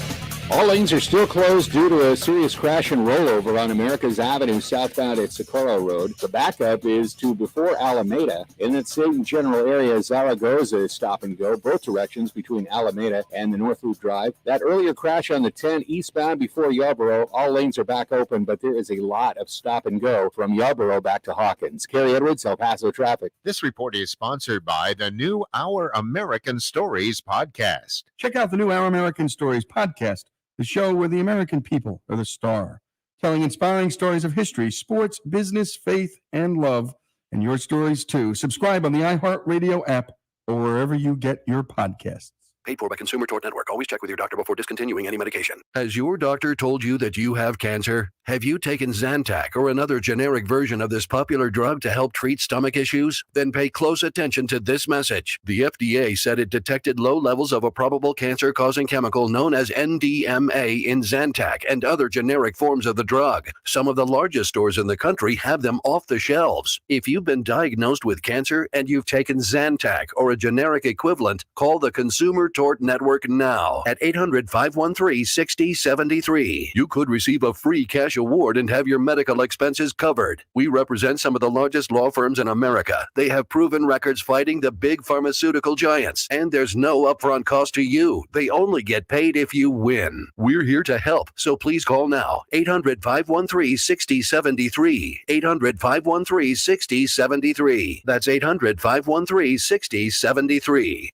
All lanes are still closed due to a serious crash and rollover on Americas Avenue southbound at Socorro Road. The backup is to before Alameda. In that same general area, Zaragoza is stop and go, both directions between Alameda and the North Loop Drive. That earlier crash on the 10 eastbound before Yarborough, all lanes are back open, but there is a lot of stop and go from Yarborough back to Hawkins. Kerry Edwards, El Paso Traffic. This report is sponsored by the new Our American Stories podcast. Check out the new Our American Stories podcast, the show where the American people are the star, telling inspiring stories of history, sports, business, faith, and love, and your stories too. Subscribe on the iHeartRadio app or wherever you get your podcasts. Paid for by Consumer Tort Network. Always check with your doctor before discontinuing any medication. Has your doctor told you that you have cancer? Have you taken Zantac or another generic version of this popular drug to help treat stomach issues? Then pay close attention to this message. The FDA said it detected low levels of a probable cancer-causing chemical known as NDMA in Zantac and other generic forms of the drug. Some of the largest stores in the country have them off the shelves. If you've been diagnosed with cancer and you've taken Zantac or a generic equivalent, call the Consumer Tort Network now at 800-513-6073. You could receive a free cash award and have your medical expenses covered. We represent some of the largest law firms in America. They have proven records fighting the big pharmaceutical giants, and there's no upfront cost to you. They only get paid if you win. We're here to help, so please call now. 800-513-6073. 800-513-6073. That's 800-513-6073.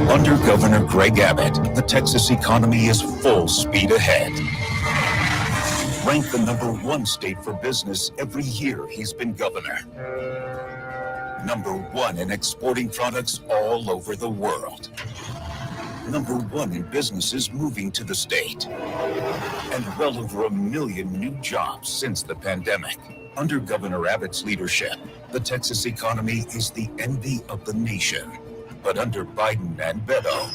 Under Governor Greg Abbott, the Texas economy is full speed ahead. ranked the #1 state for business every year he's been governor. #1 in exporting products all over the world. #1 in businesses moving to the state. And well over 1 million new jobs since the pandemic. Under Governor Abbott's leadership, the Texas economy is the envy of the nation. But under Biden and Beto,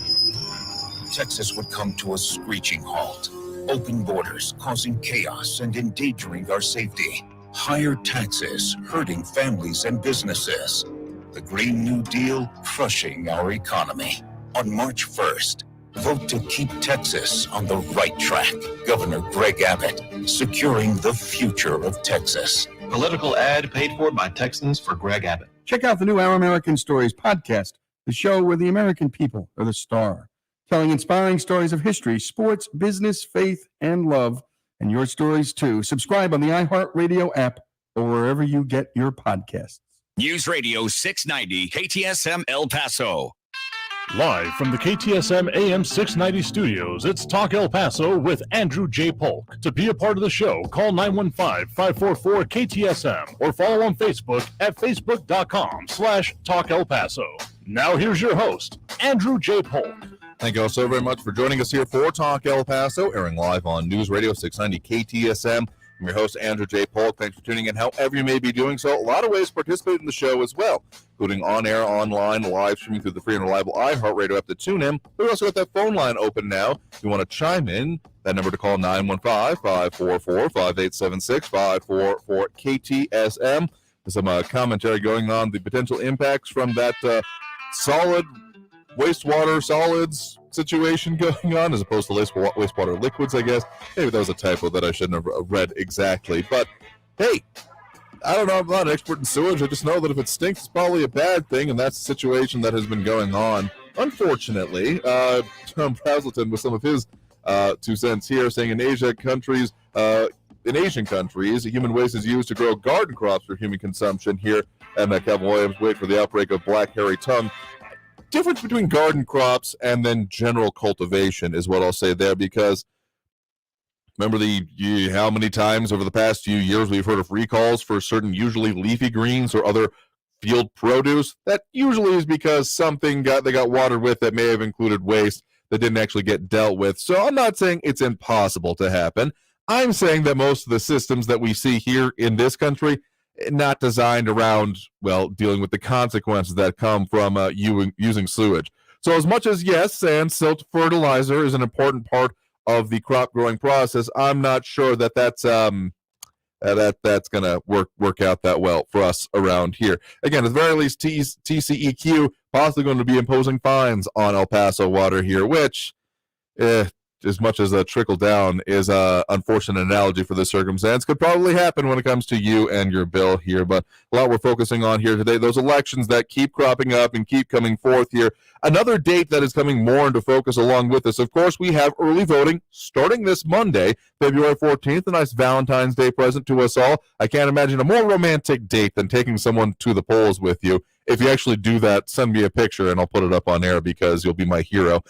Texas would come to a screeching halt. Open borders causing chaos and endangering our safety. Higher taxes hurting families and businesses. The Green New Deal crushing our economy. On March 1st, vote to keep Texas on the right track. Governor Greg Abbott, securing the future of Texas. Political ad paid for by Texans for Greg Abbott. Check out the new Our American Stories podcast, the show where the American people are the star, telling inspiring stories of history, sports, business, faith, and love, and your stories too. Subscribe on the iHeartRadio app or wherever you get your podcasts. News Radio 690 KTSM El Paso. Live from the KTSM AM 690 studios, it's Talk El Paso with Andrew J. Polk. To be a part of the show, call 915-544-KTSM or follow on Facebook at facebook.com/Talk El Paso. Now here's your host, Andrew J. Polk. Thank you all so very much for joining us here for Talk El Paso, airing live on News Radio 690 KTSM. I'm your host, Andrew J. Polk. Thanks for tuning in, however you may be doing so. A lot of ways to participate in the show as well, including on-air, online, live streaming through the free and reliable iHeartRadio app to tune in. We've also got that phone line open now. If you want to chime in, that number to call 915-544-5876, 544-KTSM. There's some commentary going on the potential impacts from that solid wastewater solids situation going on as opposed to wastewater liquids, I guess. Maybe that was a typo that I shouldn't have read exactly. But, hey, I don't know. I'm not an expert in sewage. I just know that if it stinks, it's probably a bad thing, and that's the situation that has been going on. Unfortunately, Tom Brazelton with some of his 2 cents here, saying in Asian countries, human waste is used to grow garden crops for human consumption here. And Kevin Williams, wait for the outbreak of black hairy tongue. Difference between garden crops and then general cultivation is what I'll say there, because remember how many times over the past few years we've heard of recalls for certain usually leafy greens or other field produce? That usually is because something they got watered with that may have included waste that didn't actually get dealt with. So I'm not saying it's impossible to happen. I'm saying that most of the systems that we see here in this country not designed around, well, dealing with the consequences that come from using sewage. So as much as, yes, sand, silt, fertilizer is an important part of the crop growing process, I'm not sure that that's going to work out that well for us around here. Again, at the very least, TCEQ possibly going to be imposing fines on El Paso water here, which, as much as a trickle down is an unfortunate analogy for this circumstance, could probably happen when it comes to you and your bill here. But a lot we're focusing on here today, those elections that keep cropping up and keep coming forth here. Another date that is coming more into focus along with this, of course, we have early voting starting this Monday, February 14th, a nice Valentine's Day present to us all. I can't imagine a more romantic date than taking someone to the polls with you. If you actually do that, send me a picture and I'll put it up on air because you'll be my hero.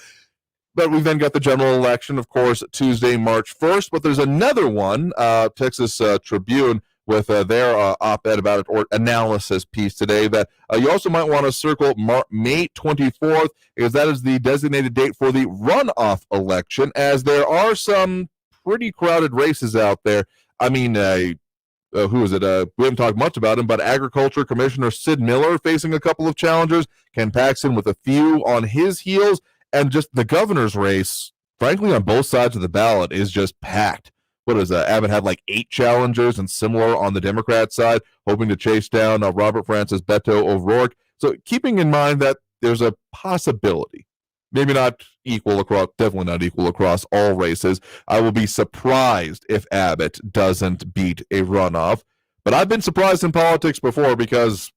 But we've then got the general election, of course, Tuesday, March 1st. But there's another one, Texas Tribune, with their op-ed about it, or analysis piece today, that you also might want to circle May 24th, because that is the designated date for the runoff election, as there are some pretty crowded races out there. I mean, who is it? We haven't talked much about him, but Agriculture Commissioner Sid Miller facing a couple of challengers, Ken Paxton with a few on his heels. And just the governor's race, frankly, on both sides of the ballot is just packed. What is that? Abbott had like 8 challengers, and similar on the Democrat side, hoping to chase down Robert Francis Beto O'Rourke. So keeping in mind that there's a possibility, maybe not equal across, definitely not equal across all races. I will be surprised if Abbott doesn't beat a runoff. But I've been surprised in politics before because,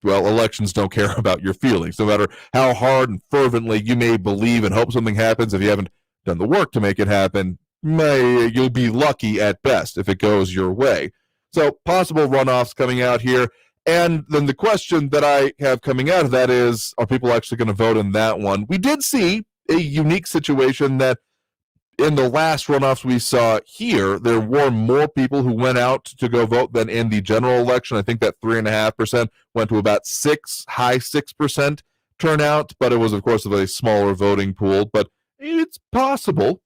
well, elections don't care about your feelings. No matter how hard and fervently you may believe and hope something happens, if you haven't done the work to make it happen, you'll be lucky at best if it goes your way. So possible runoffs coming out here. And then the question that I have coming out of that is, are people actually going to vote in that one? We did see a unique situation that in the last runoffs we saw here, there were more people who went out to go vote than in the general election. I think that 3.5% went to about high 6% turnout, but it was, of course, a very smaller voting pool. But it's possible.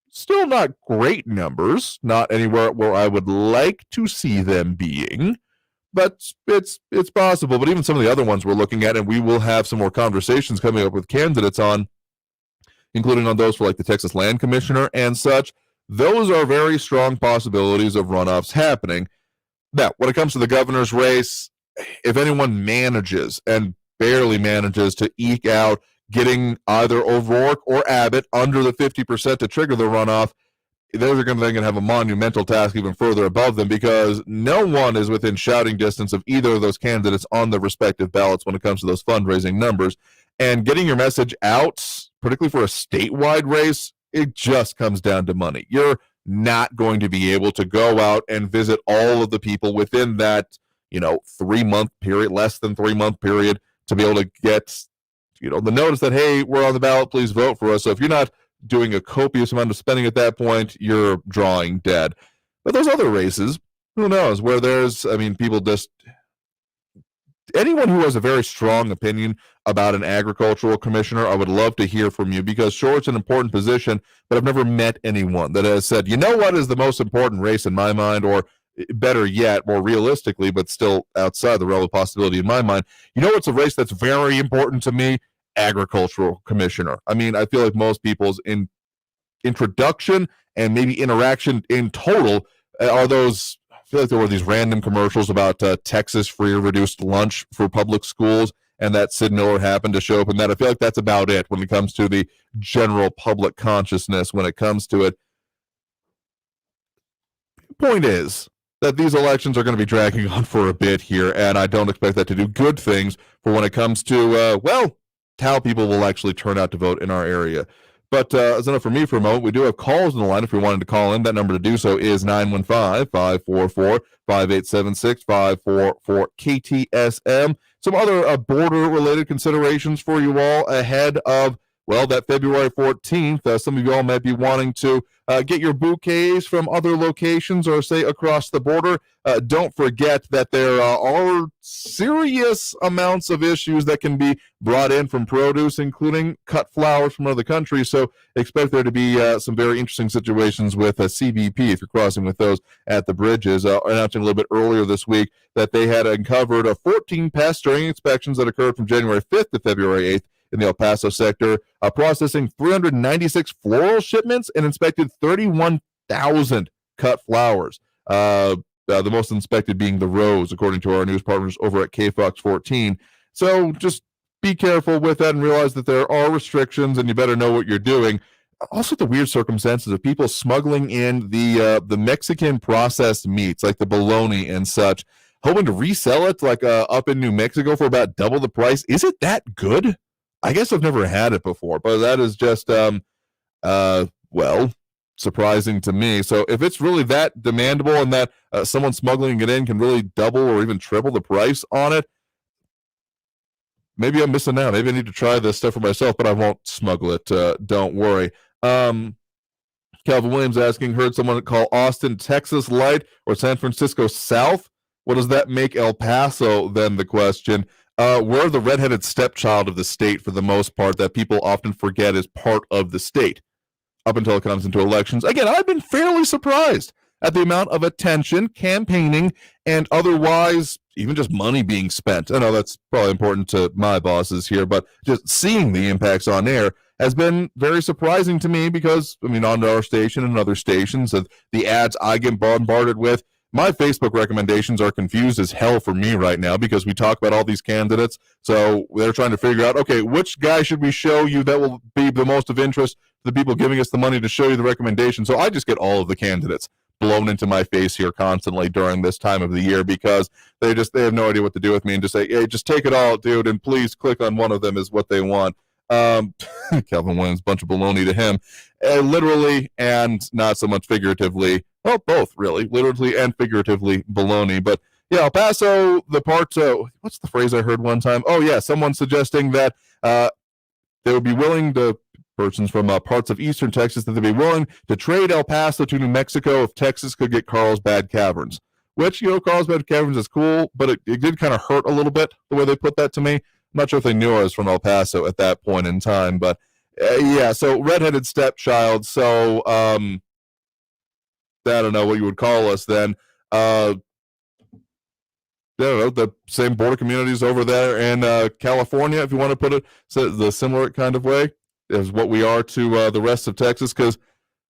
Still not great numbers, not anywhere where I would like to see them being, but it's possible. But even some of the other ones we're looking at, and we will have some more conversations coming up with candidates on, including on those for like the Texas Land Commissioner and such, those are very strong possibilities of runoffs happening. Now, when it comes to the governor's race, if anyone manages and barely manages to eke out getting either O'Rourke or Abbott under the 50% to trigger the runoff, they're going to have a monumental task even further above them, because no one is within shouting distance of either of those candidates on the respective ballots when it comes to those fundraising numbers. And getting your message out, particularly for a statewide race, it just comes down to money. You're not going to be able to go out and visit all of the people within that, 3-month period, less than 3-month period, to be able to get, the notice that, hey, we're on the ballot, please vote for us. So if you're not doing a copious amount of spending at that point, you're drawing dead. But those other races, who knows, where there's, people just, anyone who has a very strong opinion about an agricultural commissioner, I would love to hear from you, because sure, it's an important position, but I've never met anyone that has said, what is the most important race in my mind, or better yet, more realistically, but still outside the realm of possibility in my mind, it's a race that's very important to me, agricultural commissioner. I feel like most people's introduction and maybe interaction in total are those, I feel like there were these random commercials about Texas free or reduced lunch for public schools, and that Sid Miller happened to show up in that. I feel like that's about it when it comes to the general public consciousness when it comes to it. Point is that these elections are going to be dragging on for a bit here, and I don't expect that to do good things for when it comes to, how people will actually turn out to vote in our area. But that's enough for me for a moment. We do have calls on the line if we wanted to call in. That number to do so is 915-544-5876, 544 KTSM. Some other border-related considerations for you all ahead of, that February 14th. Some of you all might be wanting to get your bouquets from other locations or, say, across the border. Don't forget that there are serious amounts of issues that can be brought in from produce, including cut flowers from other countries. So expect there to be some very interesting situations with CBP if you're crossing with those at the bridges. Announcing a little bit earlier this week that they had uncovered 14 pest during inspections that occurred from January 5th to February 8th. In the El Paso sector, processing 396 floral shipments and inspected 31,000 cut flowers. The most inspected being the rose, according to our news partners over at KFOX 14. So just be careful with that and realize that there are restrictions, and you better know what you're doing. Also, the weird circumstances of people smuggling in the Mexican processed meats, like the bologna and such, hoping to resell it like up in New Mexico for about double the price. Is it that good? I guess I've never had it before, but that is just, surprising to me. So if it's really that demandable and that someone smuggling it in can really double or even triple the price on it, maybe I'm missing out. Maybe I need to try this stuff for myself, but I won't smuggle it. Don't worry. Calvin Williams asking, heard someone call Austin, Texas light or San Francisco south? What does that make El Paso then, the question? We're the redheaded stepchild of the state for the most part that people often forget is part of the state up until it comes into elections. Again, I've been fairly surprised at the amount of attention, campaigning, and otherwise even just money being spent. I know that's probably important to my bosses here, but just seeing the impacts on air has been very surprising to me because, on our station and other stations, the ads I get bombarded with, my Facebook recommendations are confused as hell for me right now because we talk about all these candidates. So they're trying to figure out, okay, which guy should we show you that will be the most of interest to the people giving us the money to show you the recommendation. So I just get all of the candidates blown into my face here constantly during this time of the year because they have no idea what to do with me and just say, hey, just take it all, dude, and please click on one of them is what they want. Calvin Williams, bunch of baloney to him, literally and not so much figuratively. Well, both really, literally and figuratively baloney. But yeah, El Paso, the part, what's the phrase I heard one time? Oh yeah, someone suggesting that they would be willing to persons from parts of eastern Texas that they'd be willing to trade El Paso to New Mexico if Texas could get Carlsbad Caverns. Which, Carlsbad Caverns is cool, but it did kind of hurt a little bit the way they put that to me. I'm not sure if they knew I was from El Paso at that point in time, but yeah, so redheaded stepchild. So I don't know what you would call us then. I don't know, the same border communities over there in California, if you want to put it the similar kind of way, is what we are to the rest of Texas. Because,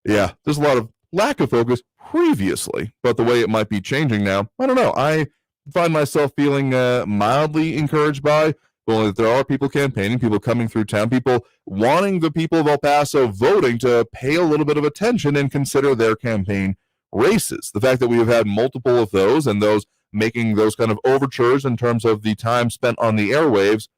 yeah, there's a lot of lack of focus previously, but the way it might be changing now, I don't know. I find myself feeling mildly encouraged by that there are people campaigning, people coming through town, people wanting the people of El Paso voting to pay a little bit of attention and consider their campaign races. The fact that we have had multiple of those and those making those kind of overtures in terms of the time spent on the airwaves,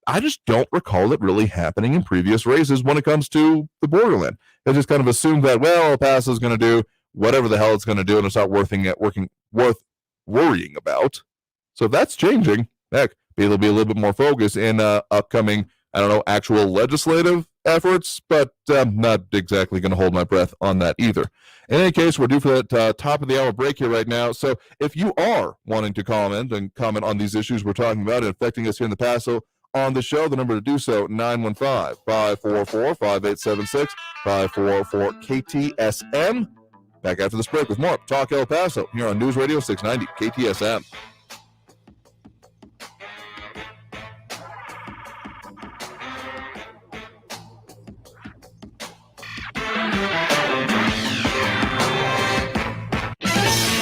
I just don't recall it really happening in previous races when it comes to the Borderland. I just kind of assumed that, well, El Paso is going to do whatever the hell it's going to do, and it's not worth worrying about. So if that's changing, heck, there'll be a little bit more focus in upcoming, actual legislative efforts, but I'm not exactly going to hold my breath on that either. In any case, we're due for that top of the hour break here right now. So if you are wanting to comment on these issues we're talking about and affecting us here in the Paso on the show, the number to do so, 915-544-5876, 544-KTSM. Back after this break with more Talk El Paso here on News Radio 690 KTSM.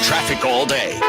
Traffic all day.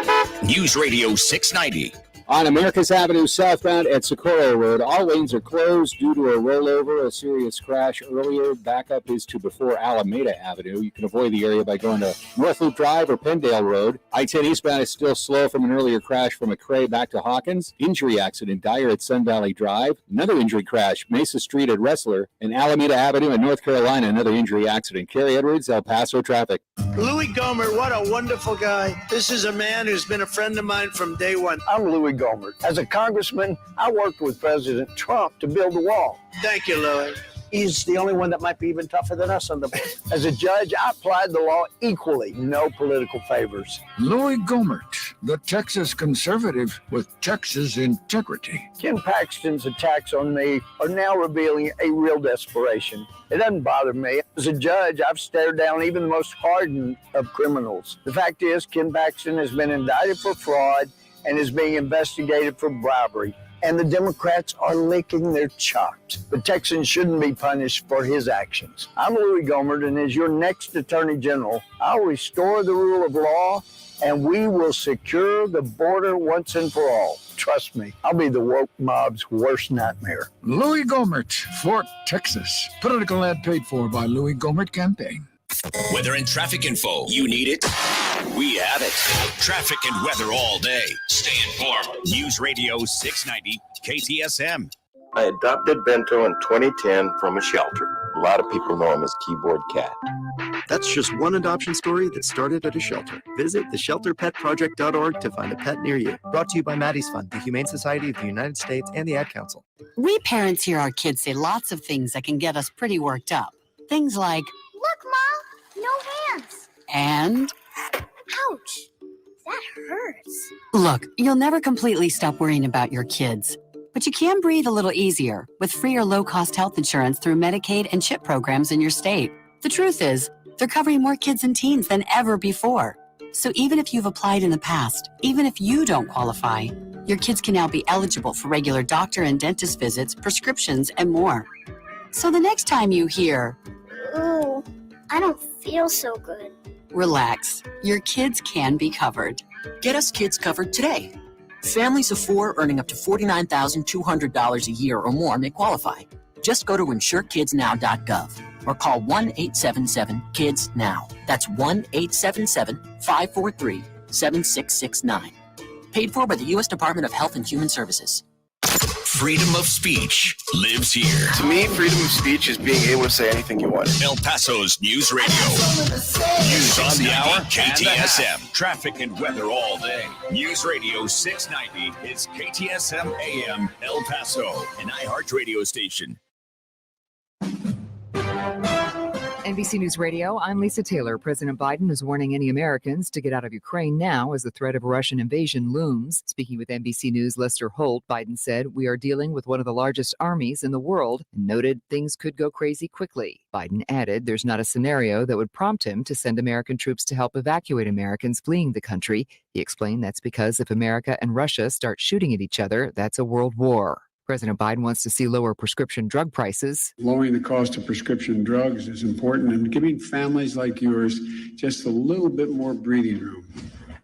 News Radio 690. On America's Avenue southbound at Socorro Road, all lanes are closed due to a rollover, a serious crash earlier. Backup is to before Alameda Avenue. You can avoid the area by going to North Loop Drive or Penndale Road. I-10 eastbound is still slow from an earlier crash from McRae back to Hawkins. Injury accident dire at Sun Valley Drive. Another injury crash, Mesa Street at Wrestler. And Alameda Avenue in North Carolina, another injury accident. Kerry Edwards, El Paso traffic. Louis Gohmert, what a wonderful guy. This is a man who's been a friend of mine from day one. I'm Louis Gohmert. As a congressman, I worked with President Trump to build the wall. Thank you, Louis. He's the only one that might be even tougher than us on the board. As a judge, I applied the law equally. No political favors. Louis Gohmert, the Texas conservative with Texas integrity. Ken Paxton's attacks on me are now revealing a real desperation. It doesn't bother me. As a judge, I've stared down even the most hardened of criminals. The fact is, Ken Paxton has been indicted for fraud and is being investigated for bribery. And the Democrats are licking their chops. The Texans shouldn't be punished for his actions. I'm Louis Gohmert, and as your next Attorney General, I'll restore the rule of law, and we will secure the border once and for all. Trust me, I'll be the woke mob's worst nightmare. Louis Gohmert, Fort Texas. Political ad paid for by Louis Gohmert Campaign. Weather and traffic info. You need it? We have it. Traffic and weather all day. Stay informed. News Radio 690 KTSM. I adopted Beto in 2010 from a shelter. A lot of people know him as Keyboard Cat. That's just one adoption story that started at a shelter. Visit theshelterpetproject.org to find a pet near you. Brought to you by Maddie's Fund, the Humane Society of the United States, and the Ad Council. We parents hear our kids say lots of things that can get us pretty worked up. Things like, "Look, Mom, no hands." And, "Ouch, that hurts." look, you'll never completely stop worrying about your kids. But you can breathe a little easier with free or low-cost health insurance through Medicaid and CHIP programs in your state. The truth is, they're covering more kids and teens than ever before. So even if you've applied in the past, even if you don't qualify, your kids can now be eligible for regular doctor and dentist visits, prescriptions, and more. So the next time you hear, "Ooh, I don't feel so good," relax, your kids can be covered. Get us kids covered today. Families of 4 earning up to $49,200 a year or more may qualify. Just go to insurekidsnow.gov or call 1-877-KIDS-NOW. That's 1-877-543-7669. Paid for by the U.S. Department of Health and Human Services. Freedom of speech lives here. To me, freedom of speech is being able to say anything you want. El Paso's News Radio. News on the hour, KTSM. Traffic and weather all day. News Radio 690 is KTSM AM El Paso, an iHeart radio station. NBC News Radio, I'm Lisa Taylor. President Biden is warning any Americans to get out of Ukraine now as the threat of a Russian invasion looms. Speaking with NBC News' Lester Holt, Biden said, "We are dealing with one of the largest armies in the world," and noted things could go crazy quickly. Biden added there's not a scenario that would prompt him to send American troops to help evacuate Americans fleeing the country. He explained that's because if America and Russia start shooting at each other, that's a world war. President Biden wants to see lower prescription drug prices. Lowering the cost of prescription drugs is important, and giving families like yours just a little bit more breathing room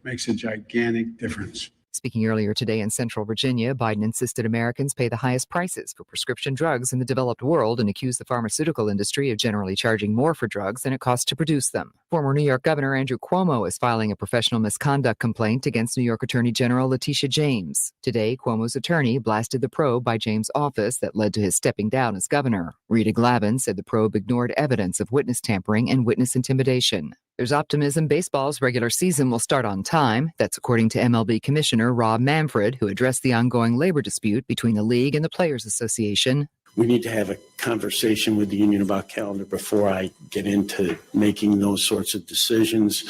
makes a gigantic difference. Speaking earlier today in Central Virginia, Biden insisted Americans pay the highest prices for prescription drugs in the developed world and accused the pharmaceutical industry of generally charging more for drugs than it costs to produce them. Former New York Governor Andrew Cuomo is filing a professional misconduct complaint against New York Attorney General Letitia James. Today, Cuomo's attorney blasted the probe by James' office that led to his stepping down as governor. Rita Glavin said the probe ignored evidence of witness tampering and witness intimidation. There's optimism baseball's regular season will start on time. That's according to MLB Commissioner Rob Manfred, who addressed the ongoing labor dispute between the league and the Players Association. We need to have a conversation with the union about calendar before I get into making those sorts of decisions.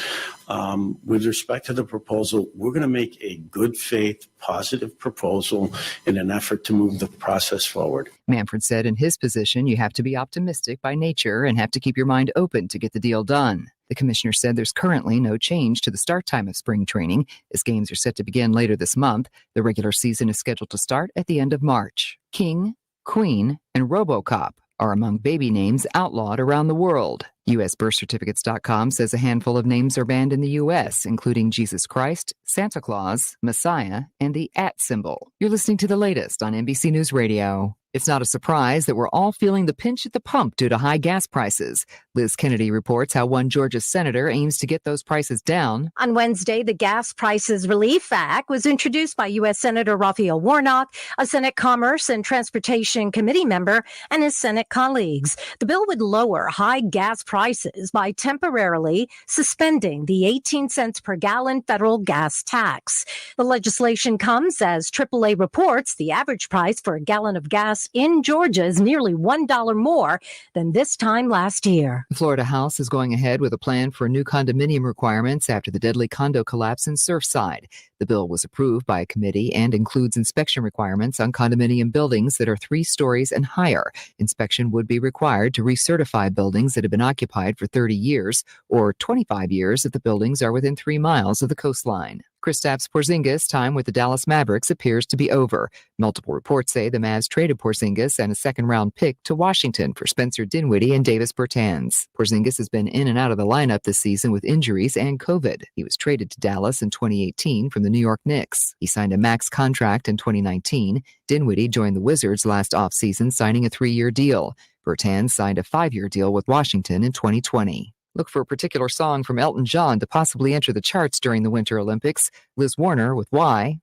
With respect to the proposal, we're going to make a good faith, positive proposal in an effort to move the process forward. Manfred said in his position, you have to be optimistic by nature and have to keep your mind open to get the deal done. The commissioner said there's currently no change to the start time of spring training, as games are set to begin later this month. The regular season is scheduled to start at the end of March. King, Queen, and RoboCop are among baby names outlawed around the world. USBirthCertificates.com says a handful of names are banned in the U.S., including Jesus Christ, Santa Claus, Messiah, and the @ symbol. You're listening to the latest on NBC News Radio. It's not a surprise that we're all feeling the pinch at the pump due to high gas prices. Liz Kennedy reports how one Georgia senator aims to get those prices down. On Wednesday, the Gas Prices Relief Act was introduced by U.S. Senator Raphael Warnock, a Senate Commerce and Transportation Committee member, and his Senate colleagues. The bill would lower high gas prices by temporarily suspending the 18 cents per gallon federal gas tax. The legislation comes as AAA reports the average price for a gallon of gas in Georgia is nearly $1 more than this time last year. The Florida House is going ahead with a plan for new condominium requirements after the deadly condo collapse in Surfside. The bill was approved by a committee and includes inspection requirements on condominium buildings that are 3 stories and higher. Inspection would be required to recertify buildings that have been occupied for 30 years or 25 years if the buildings are within 3 miles of the coastline. Kristaps Porzingis' time with the Dallas Mavericks appears to be over. Multiple reports say the Mavs traded Porzingis and a second-round pick to Washington for Spencer Dinwiddie and Davis Bertans. Porzingis has been in and out of the lineup this season with injuries and COVID. He was traded to Dallas in 2018 from the New York Knicks. He signed a max contract in 2019. Dinwiddie joined the Wizards last offseason, signing a 3-year deal. Bertans signed a 5-year deal with Washington in 2020. Look for a particular song from Elton John to possibly enter the charts during the Winter Olympics. Liz Warner with Why.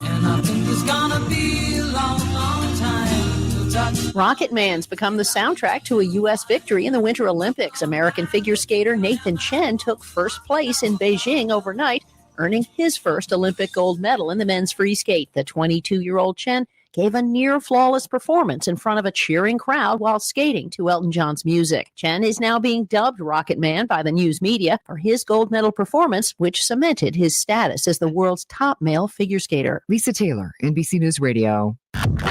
Rocket Man's become the soundtrack to a U.S. victory in the Winter Olympics. American figure skater Nathan Chen took first place in Beijing overnight, earning his first Olympic gold medal in the men's free skate. The 22-year-old Chen gave a near-flawless performance in front of a cheering crowd while skating to Elton John's music. Chen is now being dubbed Rocket Man by the news media for his gold medal performance, which cemented his status as the world's top male figure skater. Lisa Taylor, NBC News Radio.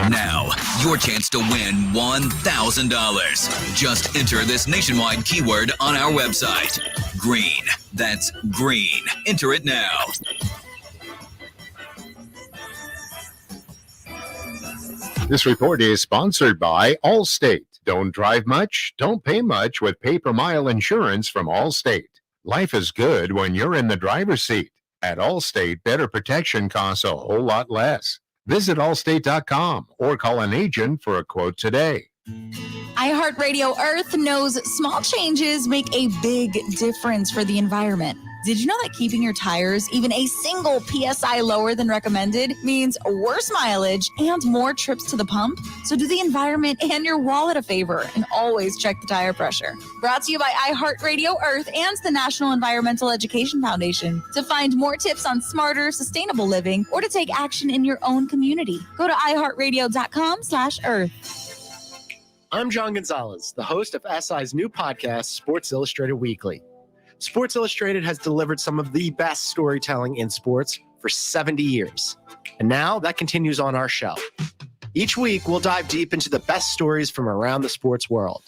Now, your chance to win $1,000. Just enter this nationwide keyword on our website. Green. That's green. Enter it now. This report is sponsored by Allstate. Don't drive much, don't pay much with pay-per-mile insurance from Allstate. Life is good when you're in the driver's seat. At Allstate, better protection costs a whole lot less. Visit allstate.com or call an agent for a quote today. iHeartRadio Earth knows small changes make a big difference for the environment. Did you know that keeping your tires even a single PSI lower than recommended means worse mileage and more trips to the pump? So do the environment and your wallet a favor and always check the tire pressure. Brought to you by iHeartRadio Earth and the National Environmental Education Foundation. To find more tips on smarter, sustainable living or to take action in your own community, go to iHeartRadio.com/Earth. I'm John Gonzalez, the host of SI's new podcast, Sports Illustrated Weekly. Sports Illustrated has delivered some of the best storytelling in sports for 70 years. And now that continues on our show. Each week, we'll dive deep into the best stories from around the sports world.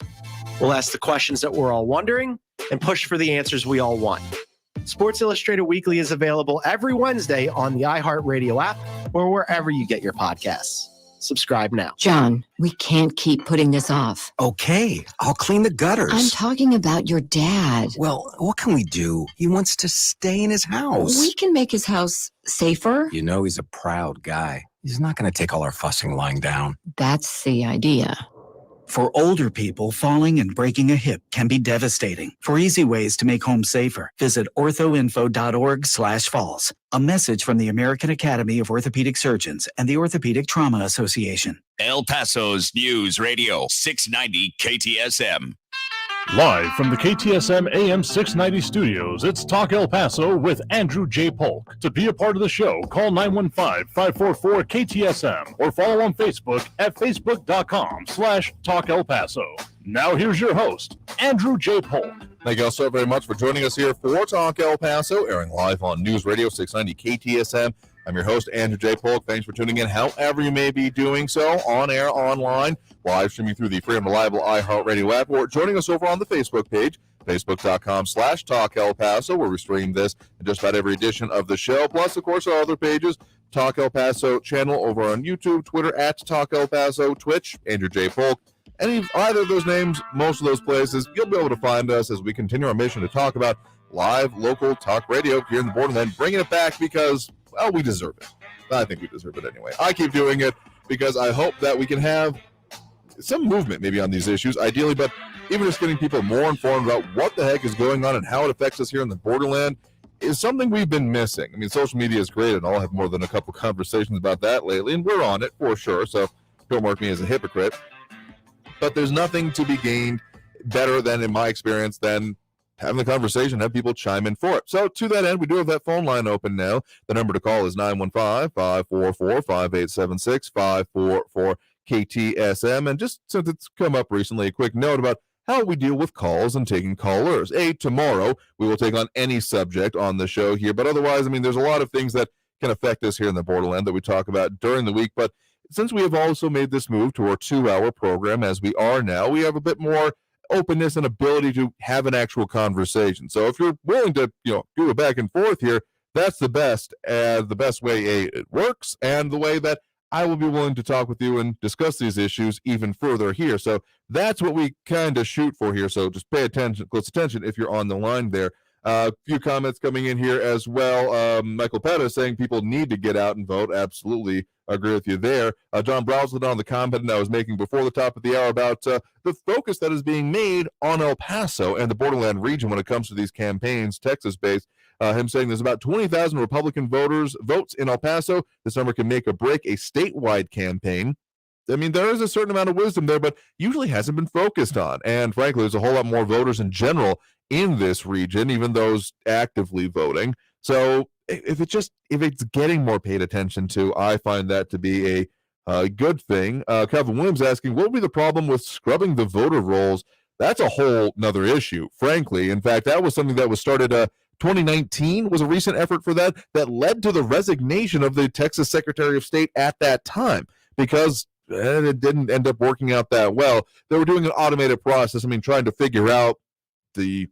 We'll ask the questions that we're all wondering and push for the answers we all want. Sports Illustrated Weekly is available every Wednesday on the iHeartRadio app or wherever you get your podcasts. Subscribe now. John, we can't keep putting this off. Okay, I'll clean the gutters. I'm talking about your dad. Well, what can we do? He wants to stay in his house. We can make his house safer. You know he's a proud guy. He's not going to take all our fussing lying down. That's the idea. For older people, falling and breaking a hip can be devastating. For easy ways to make home safer, visit orthoinfo.org/falls. A message from the American Academy of Orthopedic Surgeons and the Orthopedic Trauma Association. El Paso's News Radio 690 KTSM. Live from the KTSM AM 690 studios, it's Talk El Paso with Andrew J. Polk. To be a part of the show, call 915-544-KTSM or follow on Facebook at facebook.com/Talk El Paso. Now here's your host, Andrew J. Polk. Thank you all so very much for joining us here for Talk El Paso, airing live on News Radio 690 KTSM. I'm your host, Andrew J. Polk. Thanks for tuning in, however you may be doing so, on air, online, live streaming through the free and reliable iHeartRadio app, or joining us over on the Facebook page, facebook.com/Talk El Paso, where we stream this in just about every edition of the show. Plus, of course, our other pages, Talk El Paso channel over on YouTube, Twitter at Talk El Paso, Twitch, Andrew J. Polk. Either of those names, most of those places, you'll be able to find us as we continue our mission to talk about live local talk radio here in the Borderland, bringing it back because, well, we deserve it. I think we deserve it anyway. I keep doing it because I hope that we can have some movement maybe on these issues, ideally, but even just getting people more informed about what the heck is going on and how it affects us here in the Borderland is something we've been missing. I mean, social media is great, and I'll have more than a couple conversations about that lately, and we're on it for sure, so don't mark me as a hypocrite. But there's nothing to be gained better than, in my experience, than having the conversation, have people chime in for it. So to that end, we do have that phone line open now. The number to call is 915-544-5876, 544-KTSM. And just since it's come up recently, a quick note about how we deal with calls and taking callers. Tomorrow we will take on any subject on the show here. But otherwise, I mean, there's a lot of things that can affect us here in the Borderland that we talk about during the week. But since we have also made this move to our 2-hour program, as we are now, we have a bit more openness and ability to have an actual conversation. So if you're willing to, do a back and forth here, that's the best way it works, and the way that I will be willing to talk with you and discuss these issues even further here. So that's what we kind of shoot for here. So just pay attention, close attention if you're on the line there. A few comments coming in here as well. Michael Petta saying people need to get out and vote. Absolutely agree with you there. John Browslin on the comment I was making before the top of the hour about the focus that is being made on El Paso and the Borderland region when it comes to these campaigns, Texas-based. Him saying there's about 20,000 Republican votes in El Paso. This number can make or break a statewide campaign. I mean, there is a certain amount of wisdom there, but usually hasn't been focused on. And frankly, there's a whole lot more voters in general in this region, even those actively voting. So if it's getting more paid attention to, I find that to be a good thing. Kevin Williams asking, what would be the problem with scrubbing the voter rolls? That's a whole nother issue, frankly. In fact, that was something that was started 2019 was a recent effort for that led to the resignation of the Texas Secretary of State at that time, because it didn't end up working out that well. They were doing an automated process. I mean, trying to figure out the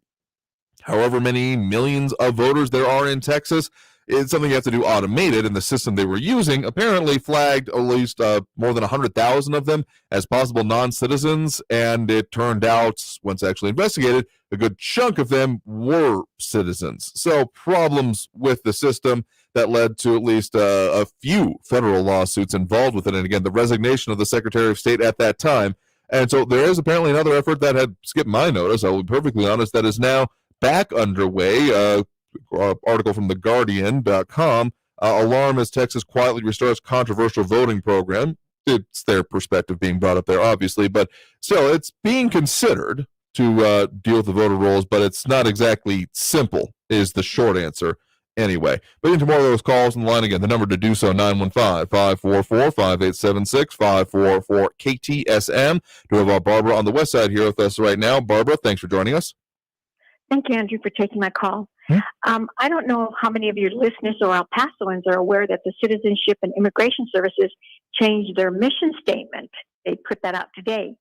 however many millions of voters there are in Texas. It's something you have to do automated, and the system they were using apparently flagged at least more than 100,000 of them as possible non-citizens, and it turned out, once actually investigated, a good chunk of them were citizens. So problems with the system that led to at least a few federal lawsuits involved with it, and again, the resignation of the Secretary of State at that time. And so there is apparently another effort that had skipped my notice, I will be perfectly honest, that is now back underway. Article from theguardian.com, alarm as Texas quietly restarts controversial voting program. It's their perspective being brought up there, obviously, but still, it's being considered to deal with the voter rolls, but it's not exactly simple, is the short answer. anyway. But into more of those calls on the line again. The number to do so, 915-544-5876, 544-KTSM. Do have Barbara on the west side here with us right now. Barbara, thanks for joining us. Thank you, Andrew, for taking my call. I don't know how many of your listeners or El Pasoans are aware that the Citizenship and Immigration Services changed their mission statement. They put that out today.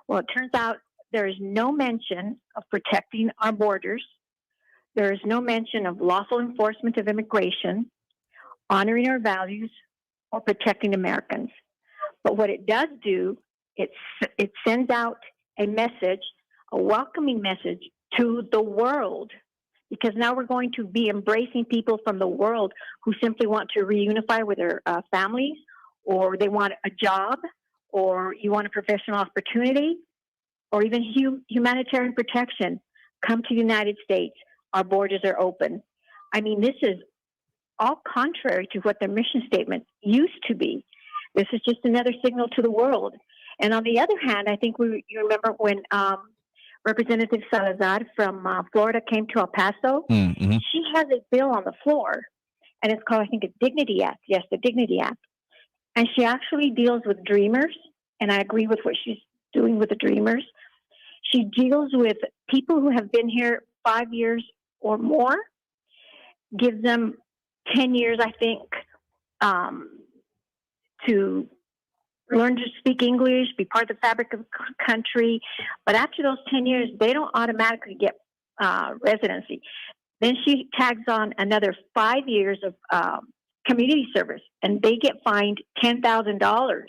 Well, it turns out there is no mention of protecting our borders. There is no mention of lawful enforcement of immigration, honoring our values, or protecting Americans. But what it does do, it sends out a message, a welcoming message to the world, because now we're going to be embracing people from the world who simply want to reunify with their families, or they want a job, or you want a professional opportunity, or even humanitarian protection. Come to the United States. Our borders are open. I mean, this is all contrary to what their mission statement used to be. This is just another signal to the world. And on the other hand, I think you remember when Representative Salazar from Florida came to El Paso. Mm-hmm. She has a bill on the floor, and it's called, I think, a Dignity Act. Yes, the Dignity Act. And she actually deals with dreamers, and I agree with what she's doing with the dreamers. She deals with people who have been here 5 years or more, gives them 10 years, I think, to learn to speak English, be part of the fabric of the country. But after those 10 years, they don't automatically get residency. Then she tags on another 5 years of community service, and they get fined $10,000.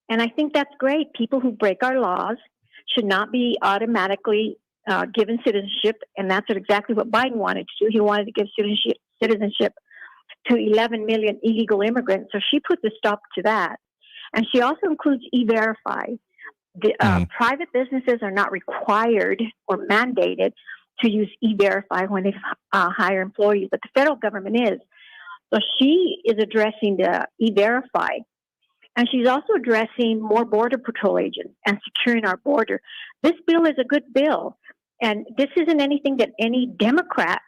And I think that's great. People who break our laws should not be automatically given citizenship, and that's exactly what Biden wanted to do. He wanted to give citizenship to 11 million illegal immigrants. So she put the stop to that. And she also includes E-Verify. The private businesses are not required or mandated to use E-Verify when they hire employees, but the federal government is. So she is addressing the E-Verify. And she's also addressing more Border Patrol agents and securing our border. This bill is a good bill. And this isn't anything that any Democrat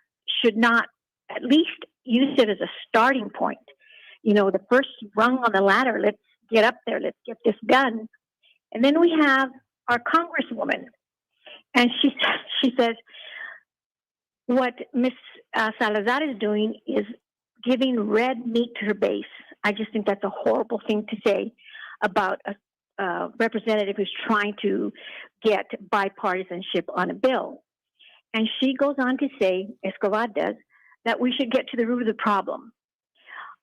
should not at least use it as a starting point. You know, the first rung on the ladder, let's get up there, let's get this done. And then we have our Congresswoman. And she says, what Ms. Salazar is doing is giving red meat to her base. I just think that's a horrible thing to say about a representative who's trying to get bipartisanship on a bill. And she goes on to say, Escobar does, that we should get to the root of the problem.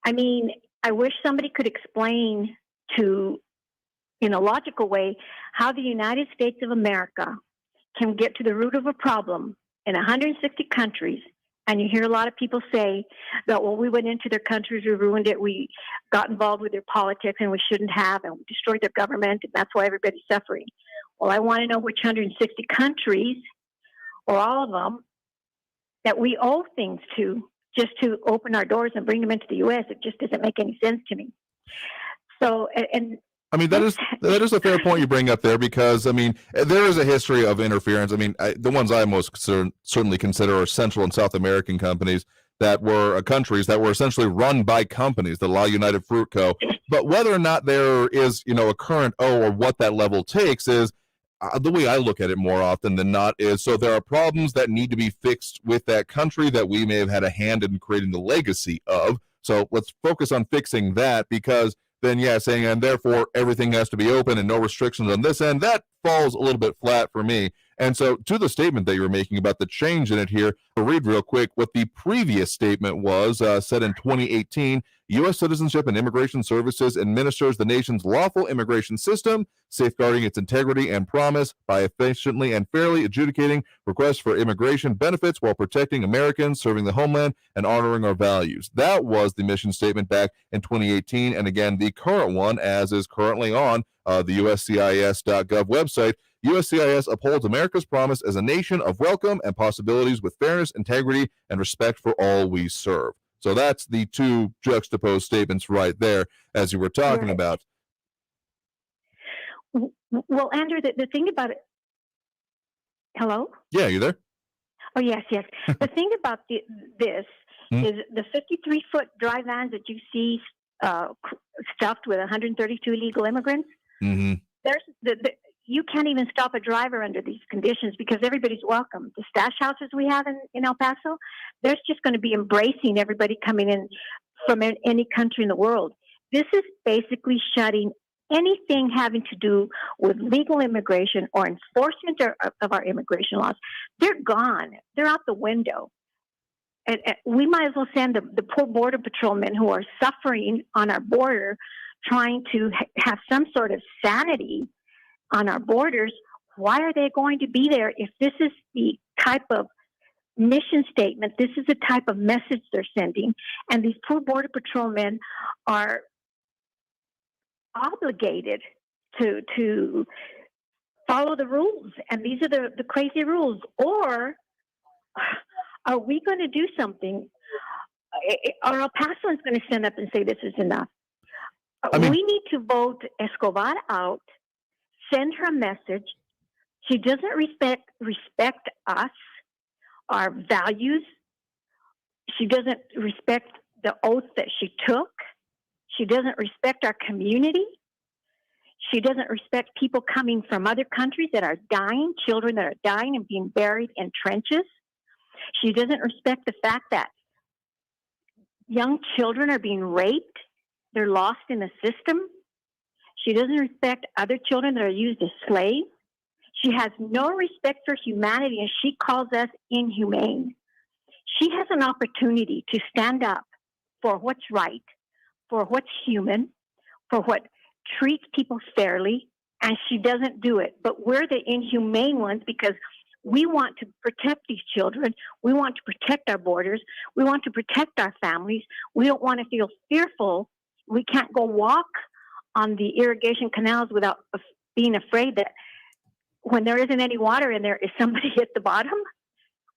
I mean, I wish somebody could explain in a logical way, how the United States of America can get to the root of a problem in 160 countries. And you hear a lot of people say that, well, we went into their countries, we ruined it, we got involved with their politics and we shouldn't have, and we destroyed their government, and that's why everybody's suffering. Well, I want to know which 160 countries, or all of them, that we owe things to just to open our doors and bring them into the U.S. It just doesn't make any sense to me. So, and I mean, that is a fair point you bring up there, because, I mean, there is a history of interference. I mean, the ones I most certainly consider are Central and South American companies that were countries that were essentially run by companies, the La United Fruit Co. But whether or not there is, a current or what that level takes is, the way I look at it more often than not is, so there are problems that need to be fixed with that country that we may have had a hand in creating the legacy of. So let's focus on fixing that, because then, saying, and therefore everything has to be open and no restrictions on this end, that falls a little bit flat for me. And so to the statement that you were making about the change in it here, I'll read real quick what the previous statement was, said in 2018, U.S. Citizenship and Immigration Services administers the nation's lawful immigration system, safeguarding its integrity and promise by efficiently and fairly adjudicating requests for immigration benefits while protecting Americans, serving the homeland, and honoring our values. That was the mission statement back in 2018. And again, the current one, as is currently on the USCIS.gov website, USCIS upholds America's promise as a nation of welcome and possibilities with fairness, integrity, and respect for all we serve. So that's the two juxtaposed statements right there, as you were talking about. Well, Andrew, the thing about it... Hello? Yeah, you there? Oh, yes. The thing about this is the 53-foot dry vans that you see stuffed with 132 illegal immigrants. Mm-hmm. You can't even stop a driver under these conditions because everybody's welcome. The stash houses we have in El Paso, there's just going to be embracing everybody coming in from any country in the world. This is basically shutting anything having to do with legal immigration or enforcement of our immigration laws. They're gone. They're out the window. And we might as well send the poor border patrolmen who are suffering on our border, trying to have some sort of sanity on our borders. Why are they going to be there if this is the type of mission statement, this is the type of message they're sending, and these poor border patrolmen are obligated to follow the rules, and these are the crazy rules? Or are we going to do something? Are El Pasoans going to stand up and say this is enough? We need to vote Escobar out, send her a message. She doesn't respect us, our values. She doesn't respect the oath that she took. She doesn't respect our community. She doesn't respect people coming from other countries that are dying, children that are dying and being buried in trenches. She doesn't respect the fact that young children are being raped. They're lost in the system. She doesn't respect other children that are used as slaves. She has no respect for humanity, and she calls us inhumane. She has an opportunity to stand up for what's right, for what's human, for what treats people fairly, and she doesn't do it. But we're the inhumane ones because we want to protect these children. We want to protect our borders. We want to protect our families. We don't want to feel fearful. We can't go walk on the irrigation canals without being afraid that when there isn't any water in there, is somebody at the bottom?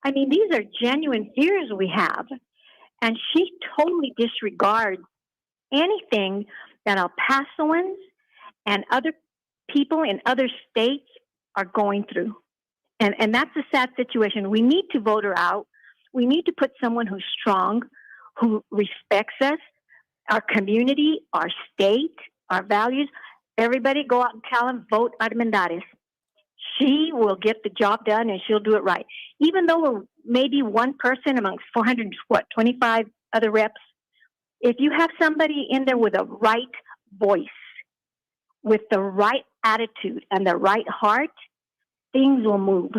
I mean, these are genuine fears we have. And she totally disregards anything that El Pasoans and other people in other states are going through. And that's a sad situation. We need to vote her out. We need to put someone who's strong, who respects us, our community, our state, our values. Everybody go out and tell them, vote Armendariz. She will get the job done, and she'll do it right. Even though we're maybe one person amongst 425 other reps, if you have somebody in there with a right voice, with the right attitude and the right heart, things will move.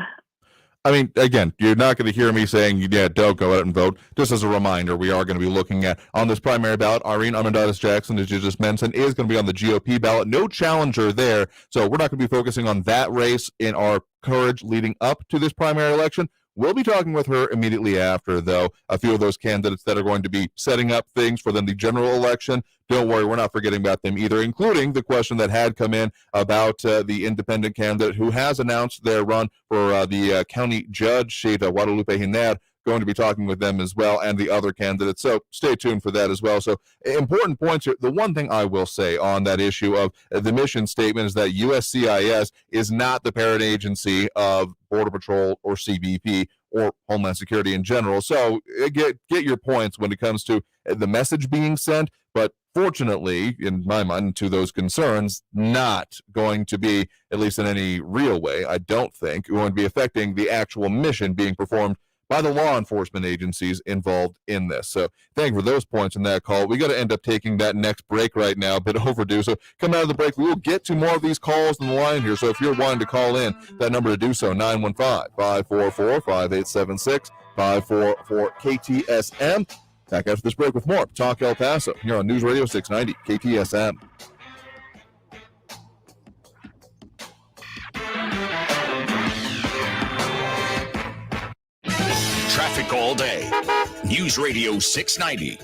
I mean, again, you're not going to hear me saying, yeah, don't go out and vote. Just as a reminder, we are going to be looking at, on this primary ballot, Irene Armendariz-Jackson, as you just mentioned, is going to be on the GOP ballot. No challenger there. So we're not going to be focusing on that race in our coverage leading up to this primary election. We'll be talking with her immediately after, though, a few of those candidates that are going to be setting up things for then the general election. Don't worry, we're not forgetting about them either, including the question that had come in about the independent candidate who has announced their run for the county judge seat, Guadalupe Giner. Going to be talking with them as well, and the other candidates. So stay tuned for that as well. So important points here. The one thing I will say on that issue of the mission statement is that USCIS is not the parent agency of Border Patrol or CBP or Homeland Security in general. So get your points when it comes to the message being sent, but fortunately, in my mind, to those concerns, not going to be, at least in any real way, I don't think, going to be affecting the actual mission being performed by the law enforcement agencies involved in this. So thank you for those points in that call. We got to end up taking that next break right now, a bit overdue. So coming out of the break, we will get to more of these calls in the line here. So if you're wanting to call in, that number to do so, 915-544-5876, 544-KTSM. Back after this break with more Talk El Paso here on News Radio 690 KTSM. Traffic all day. News Radio 690.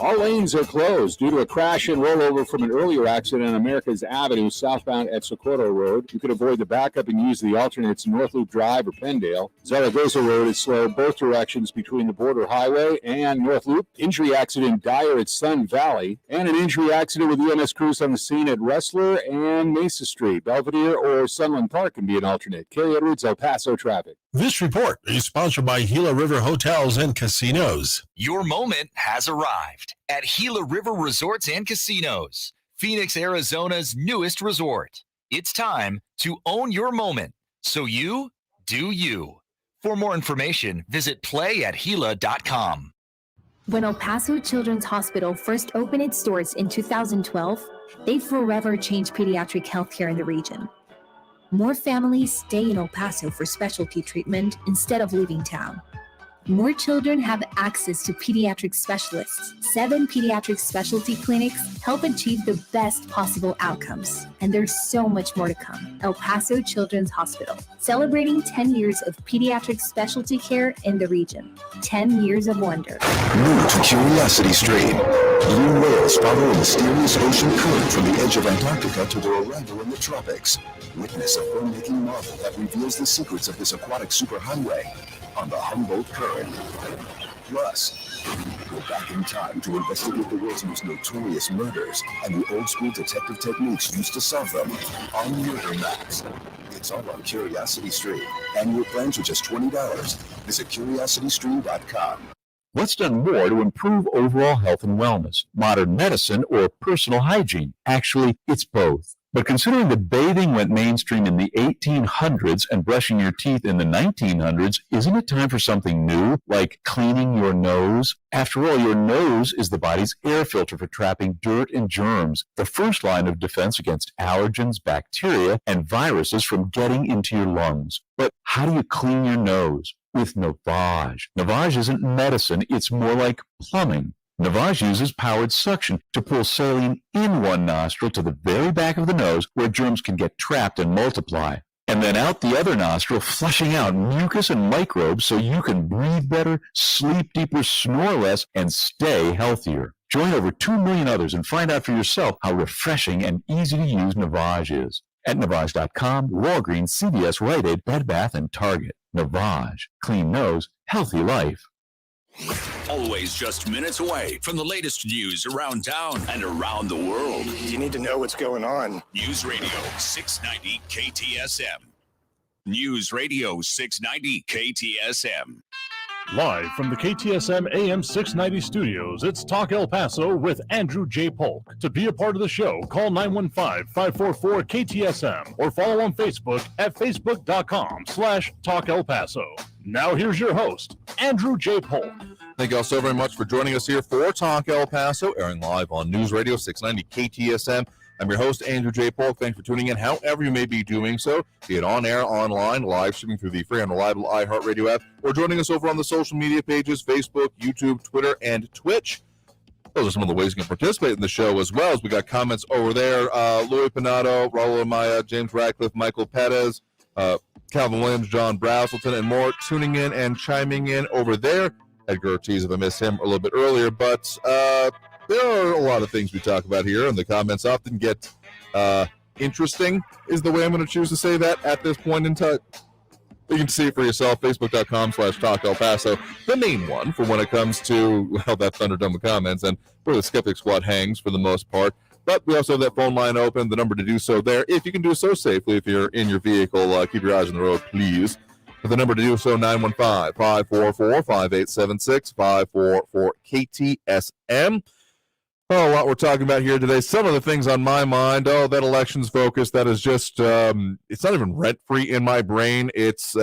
All lanes are closed due to a crash and rollover from an earlier accident on America's Avenue southbound at Socorro Road. You could avoid the backup and use the alternates North Loop Drive or Penndale. Zaragoza Road is slow both directions between the Border Highway and North Loop. Injury accident dire at Sun Valley. And an injury accident with EMS crews on the scene at Wrestler and Mesa Street. Belvedere or Sunland Park can be an alternate. Kerry Edwards, El Paso traffic. This report is sponsored by Gila River Hotels and Casinos. Your moment has arrived at Gila River Resorts and Casinos, Phoenix, Arizona's newest resort. It's time to own your moment, so you do you. For more information, visit playatgila.com. When El Paso Children's Hospital first opened its doors in 2012, they forever changed pediatric healthcare in the region. More families stay in El Paso for specialty treatment instead of leaving town. More children have access to pediatric specialists. 7 pediatric specialty clinics help achieve the best possible outcomes. And there's so much more to come. El Paso Children's Hospital, celebrating 10 years of pediatric specialty care in the region. 10 years of wonder. New to Curiosity Stream. Blue whales follow a mysterious ocean current from the edge of Antarctica to their arrival in the tropics. Witness a filmmaking marvel that reveals the secrets of this aquatic superhighway on the Humboldt Current. Plus, go back in time to investigate the world's most notorious murders and the old-school detective techniques used to solve them on Murder Maps. It's all on Curiosity Stream. Annual plans are just $20. Visit curiositystream.com. What's done more to improve overall health and wellness? Modern medicine or personal hygiene? Actually, it's both. But considering that bathing went mainstream in the 1800s and brushing your teeth in the 1900s, isn't it time for something new, like cleaning your nose? After all, your nose is the body's air filter for trapping dirt and germs, the first line of defense against allergens, bacteria, and viruses from getting into your lungs. But how do you clean your nose? With Navage. Navage isn't medicine, it's more like plumbing. Navage uses powered suction to pull saline in one nostril to the very back of the nose where germs can get trapped and multiply. And then out the other nostril, flushing out mucus and microbes so you can breathe better, sleep deeper, snore less, and stay healthier. Join over 2 million others and find out for yourself how refreshing and easy to use Navage is. At Navage.com, Walgreens, CVS, Rite Aid, Bed Bath, and Target. Navage. Clean nose, healthy life. Always just minutes away from the latest news around town and around the world. You need to know what's going on. News Radio 690 KTSM. News Radio 690 KTSM. Live from the KTSM AM 690 studios, it's Talk El Paso with Andrew J. Polk. To be a part of the show, call 915-544-KTSM or follow on Facebook at facebook.com/Talk El Paso. Now here's your host, Andrew J. Polk. Thank you all so very much for joining us here for Talk El Paso, airing live on News Radio 690 KTSM. I'm your host, Andrew J. Polk. Thanks for tuning in, however you may be doing so, be it on air, online, live streaming through the free and reliable iHeartRadio app, or joining us over on the social media pages, Facebook, YouTube, Twitter, and Twitch. Those are some of the ways you can participate in the show as well, as we got comments over there. Louis Pinato, Raul Amaya, James Radcliffe, Michael Perez, Calvin Williams, John Brazelton, and more tuning in and chiming in over there. Edgar Ortiz, if I missed him a little bit earlier, but there are a lot of things we talk about here, and the comments often get interesting, is the way I'm going to choose to say that at this point in time. You can see it for yourself, facebook.com/Talk El Paso, the main one for when it comes to, well, that Thunderdome of comments, and where the Skeptic Squad hangs for the most part. But we also have that phone line open, the number to do so there, if you can do so safely. If you're in your vehicle, keep your eyes on the road, please. The number to do so, 915-544-5876, 544-KTSM. Oh, a lot we're talking about here today. Some of the things on my mind, that elections focus, that is just, it's not even rent-free in my brain. It's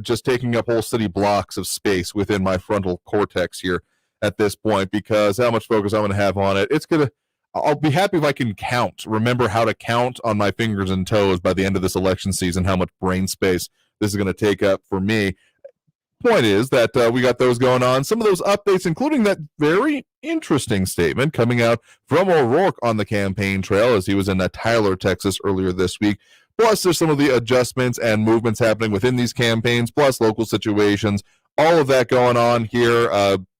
just taking up whole city blocks of space within my frontal cortex here at this point, because how much focus I'm going to have on it, I'll be happy if I can remember how to count on my fingers and toes by the end of this election season, how much brain space this is going to take up for me. Point is that we got those going on. Some of those updates, including that very interesting statement coming out from O'Rourke on the campaign trail as he was in Tyler, Texas earlier this week. Plus, there's some of the adjustments and movements happening within these campaigns, plus local situations, all of that going on here.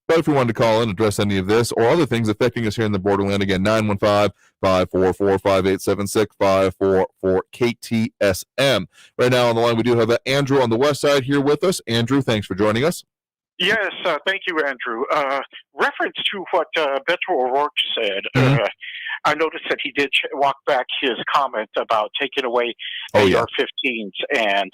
But if you wanted to call in, address any of this or other things affecting us here in the Borderland, again, 915-544-5876, 544-KTSM. Right now on the line, we do have Andrew on the west side here with us. Andrew, thanks for joining us. Yes, thank you, Andrew. Reference to what Beto O'Rourke said, I noticed that he did walk back his comment about taking away AR-15s and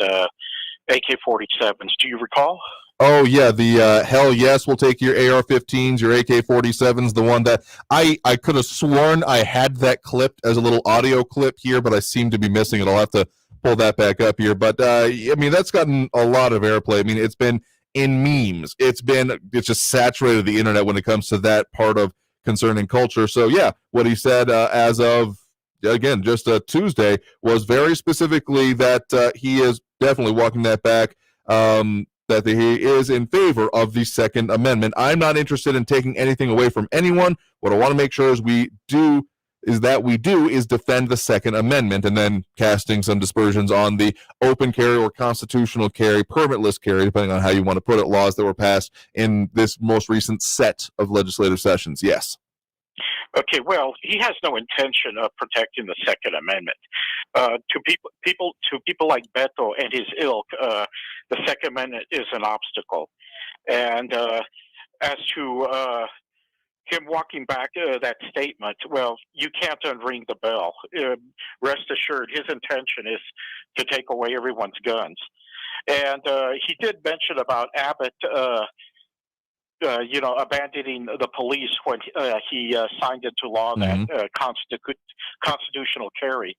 AK-47s. Do you recall? Oh yeah, the hell yes, we'll take your AR-15s, your AK-47s. The one that I could have sworn I had that clipped as a little audio clip here, but I seem to be missing it. I'll have to pull that back up here. But I mean, that's gotten a lot of airplay. I mean, it's been in memes. It's just saturated the internet when it comes to that part of concerning culture. So yeah, what he said as of again just Tuesday was very specifically that he is definitely walking that back. That he is in favor of the Second Amendment. I'm not interested in taking anything away from anyone. What I want to make sure is we do is defend the Second Amendment, and then casting some dispersions on the open carry or constitutional carry, permitless carry, depending on how you want to put it, laws that were passed in this most recent set of legislative sessions. Yes. Okay, well, he has no intention of protecting the Second Amendment. To people like Beto and his ilk, the Second Amendment is an obstacle. And as to him walking back that statement, well, you can't unring the bell. Rest assured, his intention is to take away everyone's guns. And he did mention about Abbott abandoning the police when he signed into law that constitutional carry.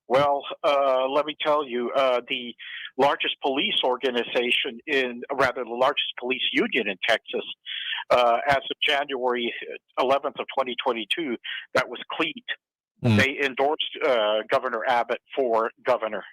Well, let me tell you, the largest police organization the largest police union in Texas, as of January 11th of 2022, that was CLEAT. They endorsed Governor Abbott for governor.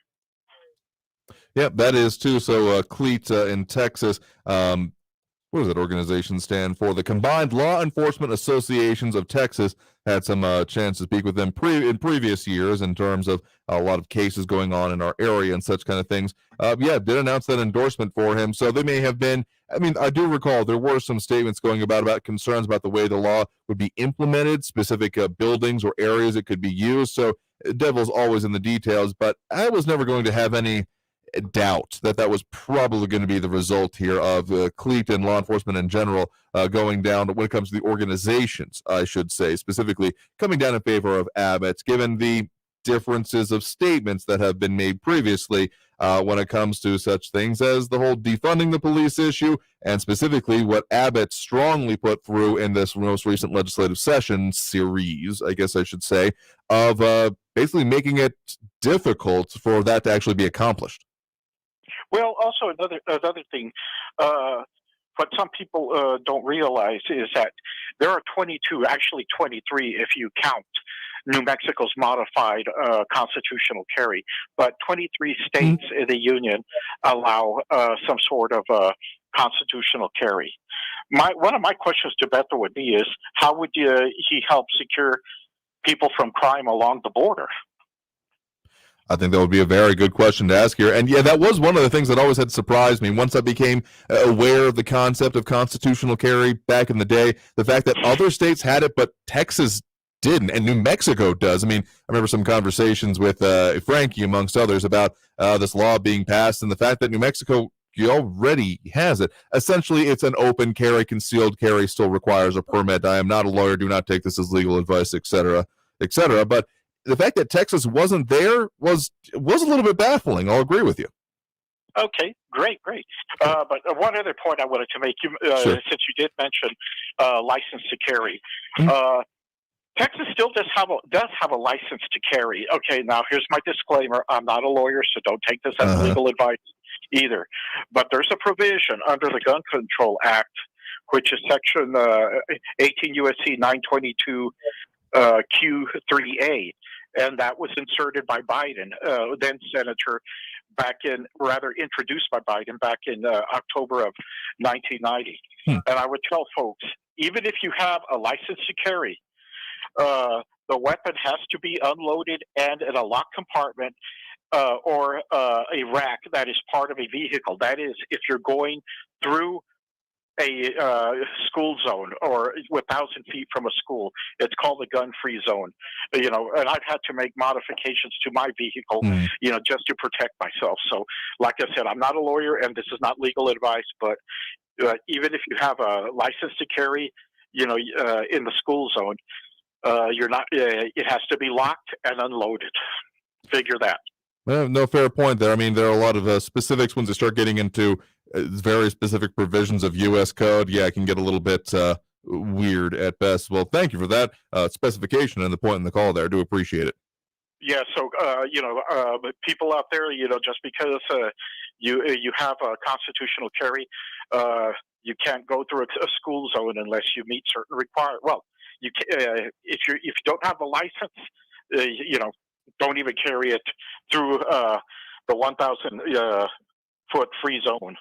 Yep, that is too. So CLEAT in Texas. What does that organization stand for? The Combined Law Enforcement Associations of Texas had some chance to speak with them in previous years in terms of a lot of cases going on in our area and such kind of things. Did announce that endorsement for him. So they may have been, I mean, I do recall there were some statements going about concerns about the way the law would be implemented, specific buildings or areas it could be used. So devil's always in the details, but I was never going to have any doubt that was probably going to be the result here of CLEAT and law enforcement in general going down when it comes to the organizations, I should say, specifically coming down in favor of Abbott, given the differences of statements that have been made previously when it comes to such things as the whole defunding the police issue, and specifically what Abbott strongly put through in this most recent legislative session series, I guess I should say, of basically making it difficult for that to actually be accomplished. Well, also another thing, what some people don't realize is that there are 22, actually 23 if you count New Mexico's modified constitutional carry, but 23 states in the union allow some sort of constitutional carry. One of my questions to Beto would be is, how would he help secure people from crime along the border? I think that would be a very good question to ask here. And yeah, that was one of the things that always had surprised me. Once I became aware of the concept of constitutional carry back in the day, the fact that other states had it, but Texas didn't, and New Mexico does. I mean, I remember some conversations with Frankie, amongst others, about this law being passed and the fact that New Mexico already has it. Essentially, it's an open carry, concealed carry still requires a permit. I am not a lawyer. Do not take this as legal advice, etc., etc. But the fact that Texas wasn't there was a little bit baffling. I'll agree with you. Okay, great. But one other point I wanted to make, Sure. since you did mention license to carry, Texas still does have a license to carry. Okay, now here's my disclaimer: I'm not a lawyer, so don't take this as legal advice either. But there's a provision under the Gun Control Act, which is Section 18 USC 922 Q3A. And that was inserted by Biden, then Senator, introduced by Biden back in October of 1990. And I would tell folks, even if you have a license to carry, the weapon has to be unloaded and in a locked compartment or a rack that is part of a vehicle. That is, if you're going through a school zone or 1,000 feet from a school, it's called the gun-free zone. And I've had to make modifications to my vehicle, just to protect myself. So, like I said, I'm not a lawyer, and this is not legal advice. But even if you have a license to carry, in the school zone, you're not. It has to be locked and unloaded. Figure that. No, fair point there. I mean, there are a lot of specifics once you start getting into very specific provisions of U.S. code. Yeah, it can get a little bit weird at best. Well, thank you for that specification and the point in the call there. I do appreciate it. Yeah, so people out there, just because you have a constitutional carry, you can't go through a school zone unless you meet certain requirements. Well, if you don't have a license, don't even carry it through the 1,000 foot free zone.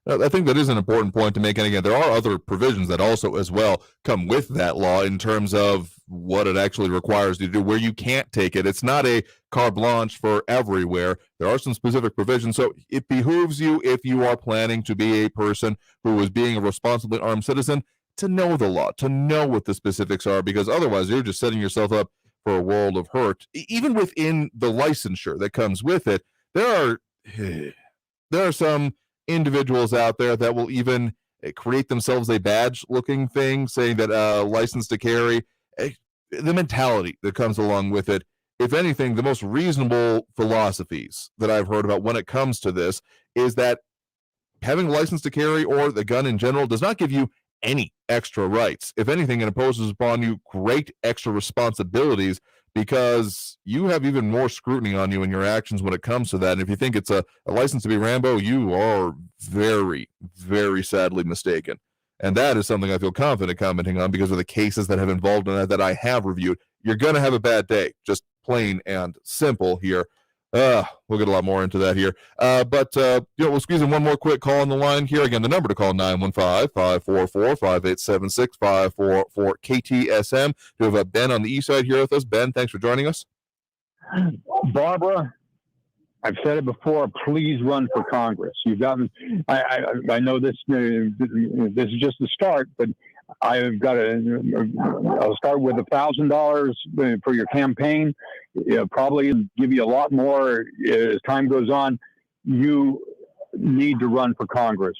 I think that is an important point to make. And again, there are other provisions that also as well come with that law in terms of what it actually requires you to do, where you can't take it. It's not a carte blanche for everywhere. There are some specific provisions. So it behooves you, if you are planning to be a person who is being a responsibly armed citizen, to know the law, to know what the specifics are, because otherwise you're just setting yourself up for a world of hurt. Even within the licensure that comes with it, there are some individuals out there that will even create themselves a badge looking thing saying that license to carry. The mentality that comes along with it, if anything, the most reasonable philosophies that I've heard about when it comes to this is that having a license to carry or the gun in general does not give you any extra rights. If anything, it imposes upon you great extra responsibilities, because you have even more scrutiny on you in your actions when it comes to that. And if you think it's a license to be Rambo, you are very, very sadly mistaken. And that is something I feel confident commenting on because of the cases that have involved in that I have reviewed. You're going to have a bad day, just plain and simple here. We'll get a lot more into that here. But we'll squeeze in one more quick call on the line here. Again, the number to call, 915-544-5876, 544 KTSM. We have Ben on the east side here with us. Ben, thanks for joining us. Barbara, I've said it before, please run for Congress. You've gotten, I know this is just the start, but I'll start with $1,000 for your campaign. Probably give you a lot more as time goes on. You need to run for Congress.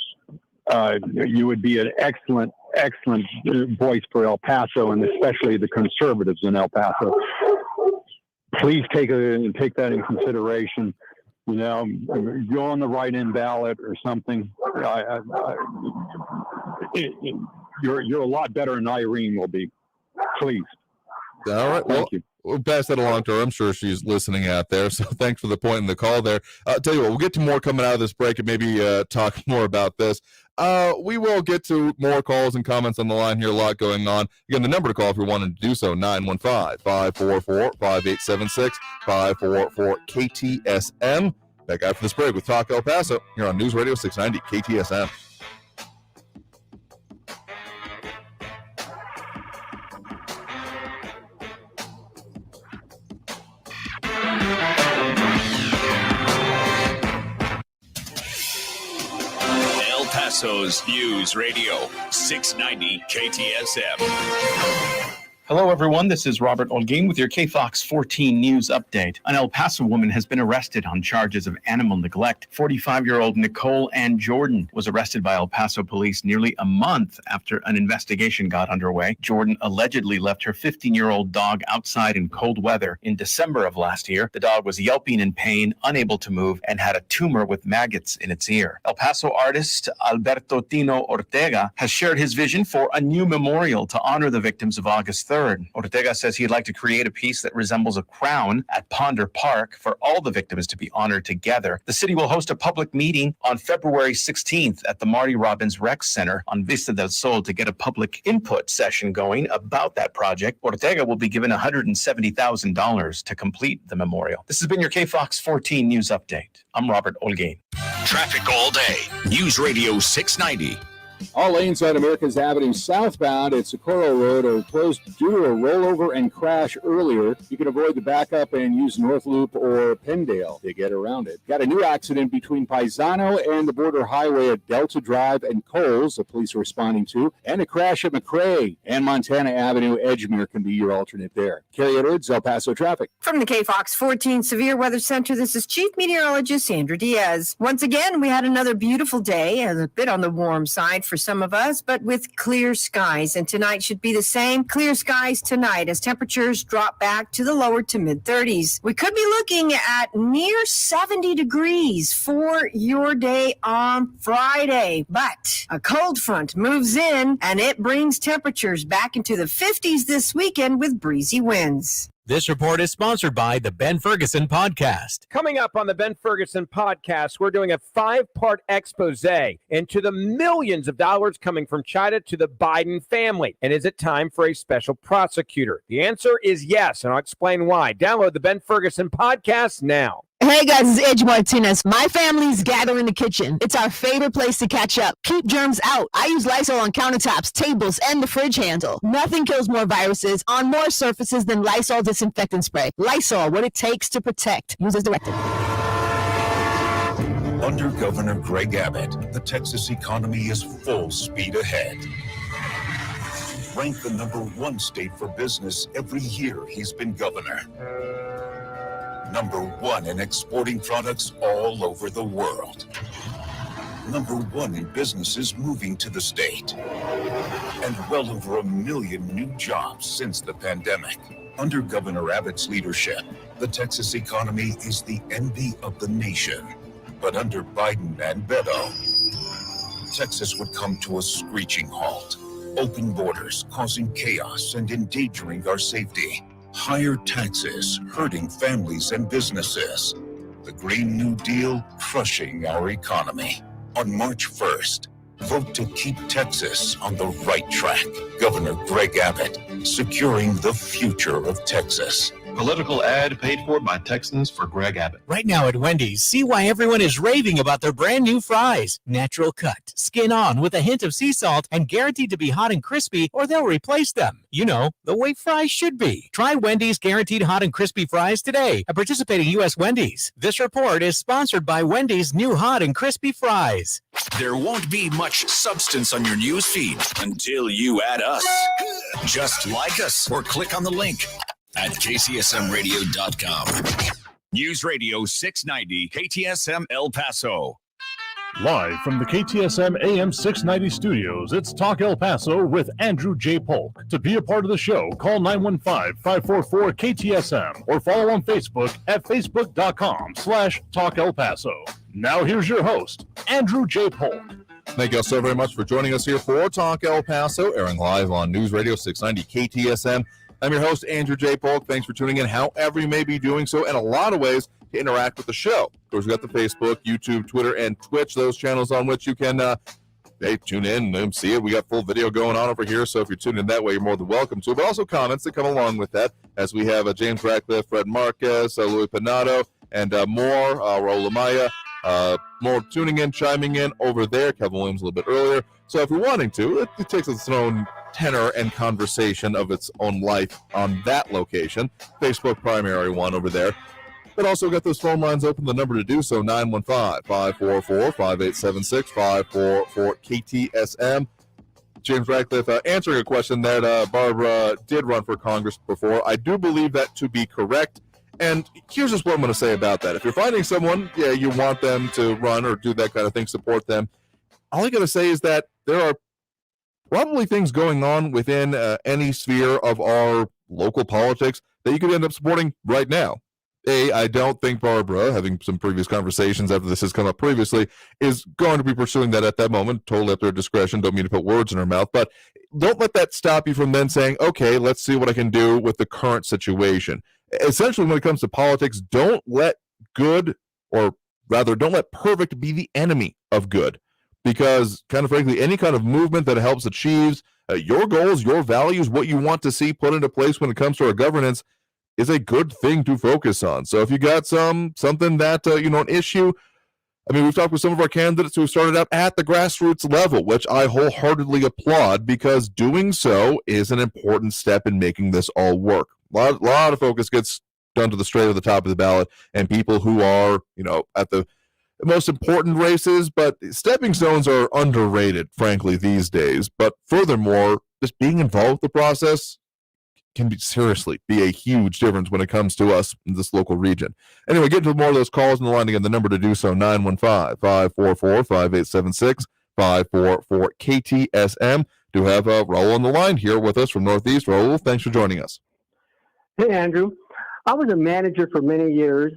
You would be an excellent voice for El Paso, and especially the conservatives in El Paso. Please take that in consideration. Go on the write-in ballot or something. You're a lot better than Irene will be. Please. All right. Thank you. We'll pass that along to her. I'm sure she's listening out there. So thanks for the point in the call there. I'll tell you what, we'll get to more coming out of this break and maybe talk more about this. We will get to more calls and comments on the line here. A lot going on. Again, the number to call if you wanted to do so, 915-544-5876, 544-KTSM. Back after this break with Talk El Paso here on News Radio 690 KTSM. El Paso's News Radio 690 KTSM. Hello, everyone. This is Robert Olguin with your KFOX 14 News Update. An El Paso woman has been arrested on charges of animal neglect. 45-year-old Nicole Ann Jordan was arrested by El Paso police nearly a month after an investigation got underway. Jordan allegedly left her 15-year-old dog outside in cold weather in December of last year. The dog was yelping in pain, unable to move, and had a tumor with maggots in its ear. El Paso artist Alberto Tino Ortega has shared his vision for a new memorial to honor the victims of August 3rd. Ortega says he'd like to create a piece that resembles a crown at Ponder Park for all the victims to be honored together. The city will host a public meeting on February 16th at the Marty Robbins Rec Center on Vista del Sol to get a public input session going about that project. Ortega will be given $170,000 to complete the memorial. This has been your KFOX 14 News Update. I'm Robert Olguin. Traffic all day. News Radio 690. All lanes on America's Avenue southbound at Socorro Road are closed due to a rollover and crash earlier. You can avoid the backup and use North Loop or Penndale to get around it. Got a new accident between Paisano and the border highway at Delta Drive and Coles, the police are responding to, and a crash at McRae and Montana Avenue. Edgemere can be your alternate there. Carrie Edwards, El Paso traffic. From the KFOX 14 Severe Weather Center, this is Chief Meteorologist Sandra Diaz. Once again, we had another beautiful day, a bit on the warm side for for some of us, but with clear skies. And tonight should be the same. Clear skies tonight as temperatures drop back to the lower to mid 30s. We could be looking at near 70 degrees for your day on Friday. But a cold front moves in and it brings temperatures back into the 50s this weekend with breezy winds. This report is sponsored by the Ben Ferguson Podcast. Coming up on the Ben Ferguson Podcast, we're doing a 5-part expose into the millions of dollars coming from China to the Biden family. And is it time for a special prosecutor? The answer is yes, and I'll explain why. Download the Ben Ferguson Podcast now. Hey guys, it's Edge Martinez. My family's gathering in the kitchen. It's our favorite place to catch up. Keep germs out. I use Lysol on countertops, tables, and the fridge handle. Nothing kills more viruses on more surfaces than Lysol disinfectant spray. Lysol, what it takes to protect. Use as directed. Under Governor Greg Abbott, the Texas economy is full speed ahead. Ranked the #1 state for business every year he's been governor. #1 in exporting products all over the world. #1 in businesses moving to the state. And well over 1 million new jobs since the pandemic. Under Governor Abbott's leadership, the Texas economy is the envy of the nation. But under Biden and Beto, Texas would come to a screeching halt. Open borders causing chaos and endangering our safety. Higher taxes hurting families and businesses. The Green New Deal crushing our economy. On March 1st, vote to keep Texas on the right track. Governor Greg Abbott, securing the future of Texas. Political ad paid for by Texans for Greg Abbott. Right now at Wendy's, see why everyone is raving about their brand new fries. Natural cut, skin on with a hint of sea salt, and guaranteed to be hot and crispy, or they'll replace them. You know, the way fries should be. Try Wendy's guaranteed hot and crispy fries today at participating U.S. Wendy's. This report is sponsored by Wendy's new hot and crispy fries. There won't be much substance on your news feed until you add us. Just like us or click on the link at KTSMradio.com. News Radio 690 KTSM El Paso. Live from the KTSM AM 690 studios, it's Talk El Paso with Andrew J. Polk. To be a part of the show, call 915-544-KTSM or follow on Facebook at facebook.com/Talk El Paso. Now here's your host, Andrew J. Polk. Thank you all so very much for joining us here for Talk El Paso, airing live on News Radio 690 KTSM. I'm your host, Andrew J. Polk. Thanks for tuning in, however you may be doing so, and a lot of ways to interact with the show. Of course, we've got the Facebook, YouTube, Twitter, and Twitch, those channels on which you can tune in and see it. We got full video going on over here, so if you're tuned in that way, you're more than welcome to. But also comments that come along with that, as we have James Ratcliffe, Fred Marquez, Louis Pinato, and more, Raul Amaya, more tuning in, chiming in over there. Kevin Williams a little bit earlier. So if you're wanting to, it takes its own tenor and conversation of its own life on that location. Facebook primary one over there. But also got those phone lines open. The number to do so, 915-544-5876, 544-KTSM. James Ratcliffe answering a question that Barbara did run for Congress before. I do believe that to be correct. And here's just what I'm going to say about that. If you're finding someone, you want them to run or do that kind of thing, support them, all I got to say is that there are probably things going on within any sphere of our local politics that you could end up supporting right now. I don't think Barbara, having some previous conversations after this has come up previously, is going to be pursuing that at that moment, totally at their discretion. Don't mean to put words in her mouth, but don't let that stop you from then saying, okay, let's see what I can do with the current situation. Essentially, when it comes to politics, don't let good, or rather, don't let perfect be the enemy of good. Because, kind of frankly, any kind of movement that helps achieve your goals, your values, what you want to see put into place when it comes to our governance is a good thing to focus on. So if you got something that, an issue, I mean, we've talked with some of our candidates who started out at the grassroots level, which I wholeheartedly applaud, because doing so is an important step in making this all work. A lot of focus gets done to the straight of the top of the ballot, and people who are, at the most important races, but stepping stones are underrated, frankly, these days. But furthermore, just being involved with the process can seriously be a huge difference when it comes to us in this local region. Anyway, get to more of those calls in the line again. The number to do so, 915-544-5876, 877-660-5444-KTSM. Do have Raul on the line here with us from Northeast. Raul, thanks for joining us. Hey, Andrew. I was a manager for many years,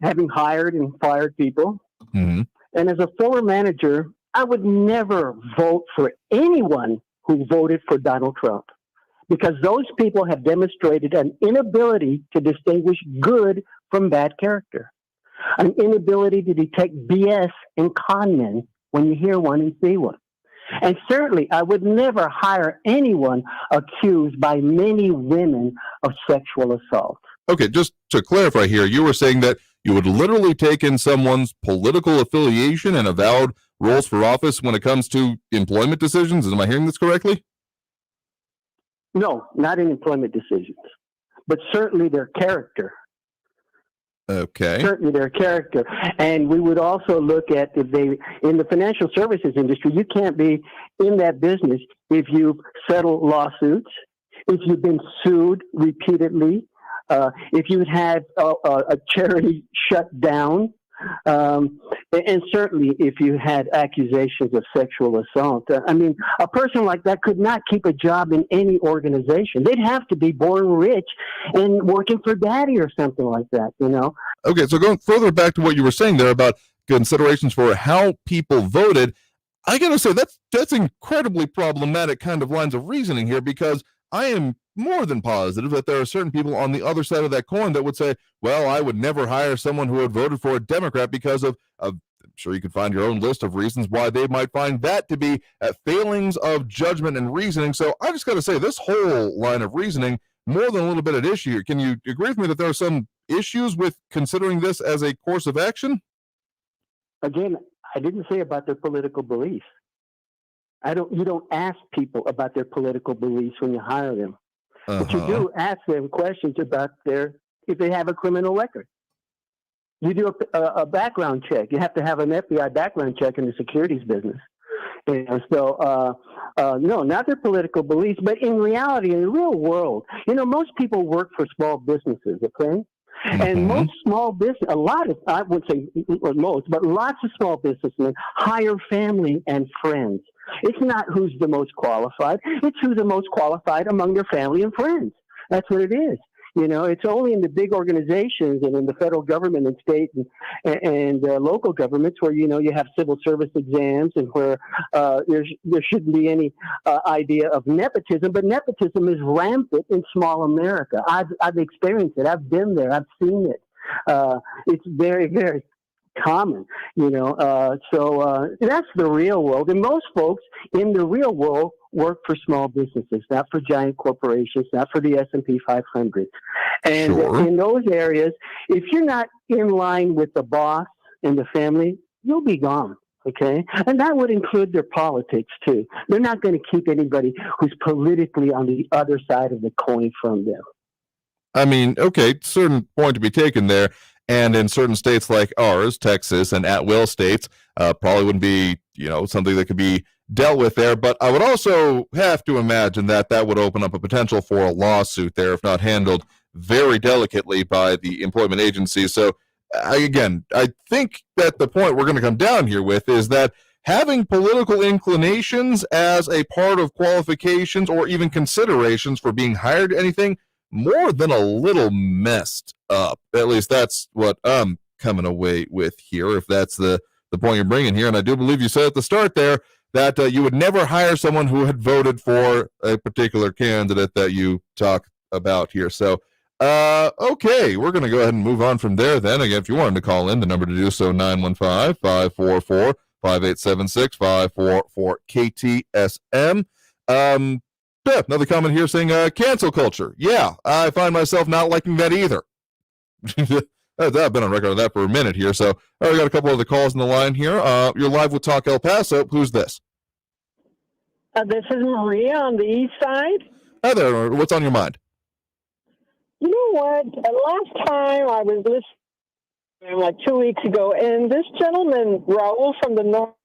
having hired and fired people. Mm-hmm. And as a former manager, I would never vote for anyone who voted for Donald Trump, because those people have demonstrated an inability to distinguish good from bad character, an inability to detect BS and con men when you hear one and see one. And certainly, I would never hire anyone accused by many women of sexual assault. Okay, just to clarify here, you were saying that you would literally take in someone's political affiliation and avowed roles for office when it comes to employment decisions. Am I hearing this correctly? No, not in employment decisions, but certainly their character. Okay. Certainly their character. And we would also look at if they, in the financial services industry, you can't be in that business if you've settled lawsuits, if you've been sued repeatedly, if you had a charity shut down, and certainly if you had accusations of sexual assault. I mean, a person like that could not keep a job in any organization. They'd have to be born rich and working for daddy or something like that, you know? Okay, so going further back to what you were saying there about considerations for how people voted, I gotta say that's incredibly problematic kind of lines of reasoning here, because I am more than positive that there are certain people on the other side of that coin that would say, well, I would never hire someone who had voted for a Democrat because of I'm sure you could find your own list of reasons why they might find that to be failings of judgment and reasoning. So I just got to say, this whole line of reasoning, more than a little bit at issue. Can you agree with me that there are some issues with considering this as a course of action? Again, I didn't say about their political beliefs. You don't ask people about their political beliefs when you hire them. But you do ask them questions about if they have a criminal record. You do a background check. You have to have an FBI background check in the securities business. You know, so, no, not their political beliefs, but in reality, in the real world, you know, most people work for small businesses, okay? And most small business, I would say most, but lots of small businessmen hire family and friends. It's not who's the most qualified. It's who's the most qualified among their family and friends. That's what it is. You know, it's only in the big organizations and in the federal government and state and local governments where, you know, you have civil service exams and where there shouldn't be any idea of nepotism. But nepotism is rampant in small America. I've experienced it. I've been there. I've seen it. It's very, very common, you know. So that's the real world. And most folks in the real world work for small businesses, not for giant corporations, not for the S&P 500. And in those areas, if you're not in line with the boss and the family, you'll be gone. Okay. And that would include their politics too. They're not going to keep anybody who's politically on the other side of the coin from them. I mean, okay, certain point to be taken there. And in certain states like ours, Texas, and at-will states, probably wouldn't be, you know, something that could be dealt with there. But I would also have to imagine that would open up a potential for a lawsuit there if not handled very delicately by the employment agency. So, I think that the point we're going to come down here with is that having political inclinations as a part of qualifications or even considerations for being hired to anything more than a little messed up. At least that's what I'm coming away with here, if that's the point you're bringing here. And I do believe you said at the start there that you would never hire someone who had voted for a particular candidate that you talk about here. So, okay, we're going to go ahead and move on from there then. Again, if you wanted to call in, the number to do so, 915-544-5876-544-KTSM. Yeah, another comment here saying cancel culture. Yeah, I find myself not liking that either. I've been on record on that for a minute here. So we got a couple of the calls in the line here. You're live with Talk El Paso. Who's this? This is Maria on the east side. Hi there. What's on your mind? You know what? Last time I was listening, like 2 weeks ago, and this gentleman, Raul from the north,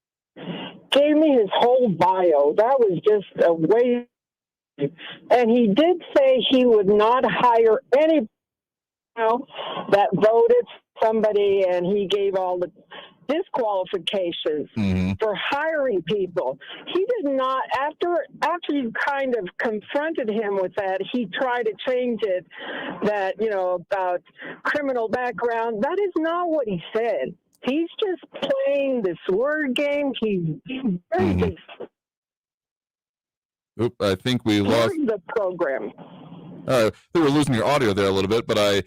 gave me his whole bio. That was just a way. And he did say he would not hire any that voted somebody, and he gave all the disqualifications for hiring people. He did not, after you kind of confronted him with that, he tried to change it, that, about criminal background. That is not what he said. He's just playing this word game. He's very Oop, I think we lost the program. I think we're losing your audio there a little bit, but I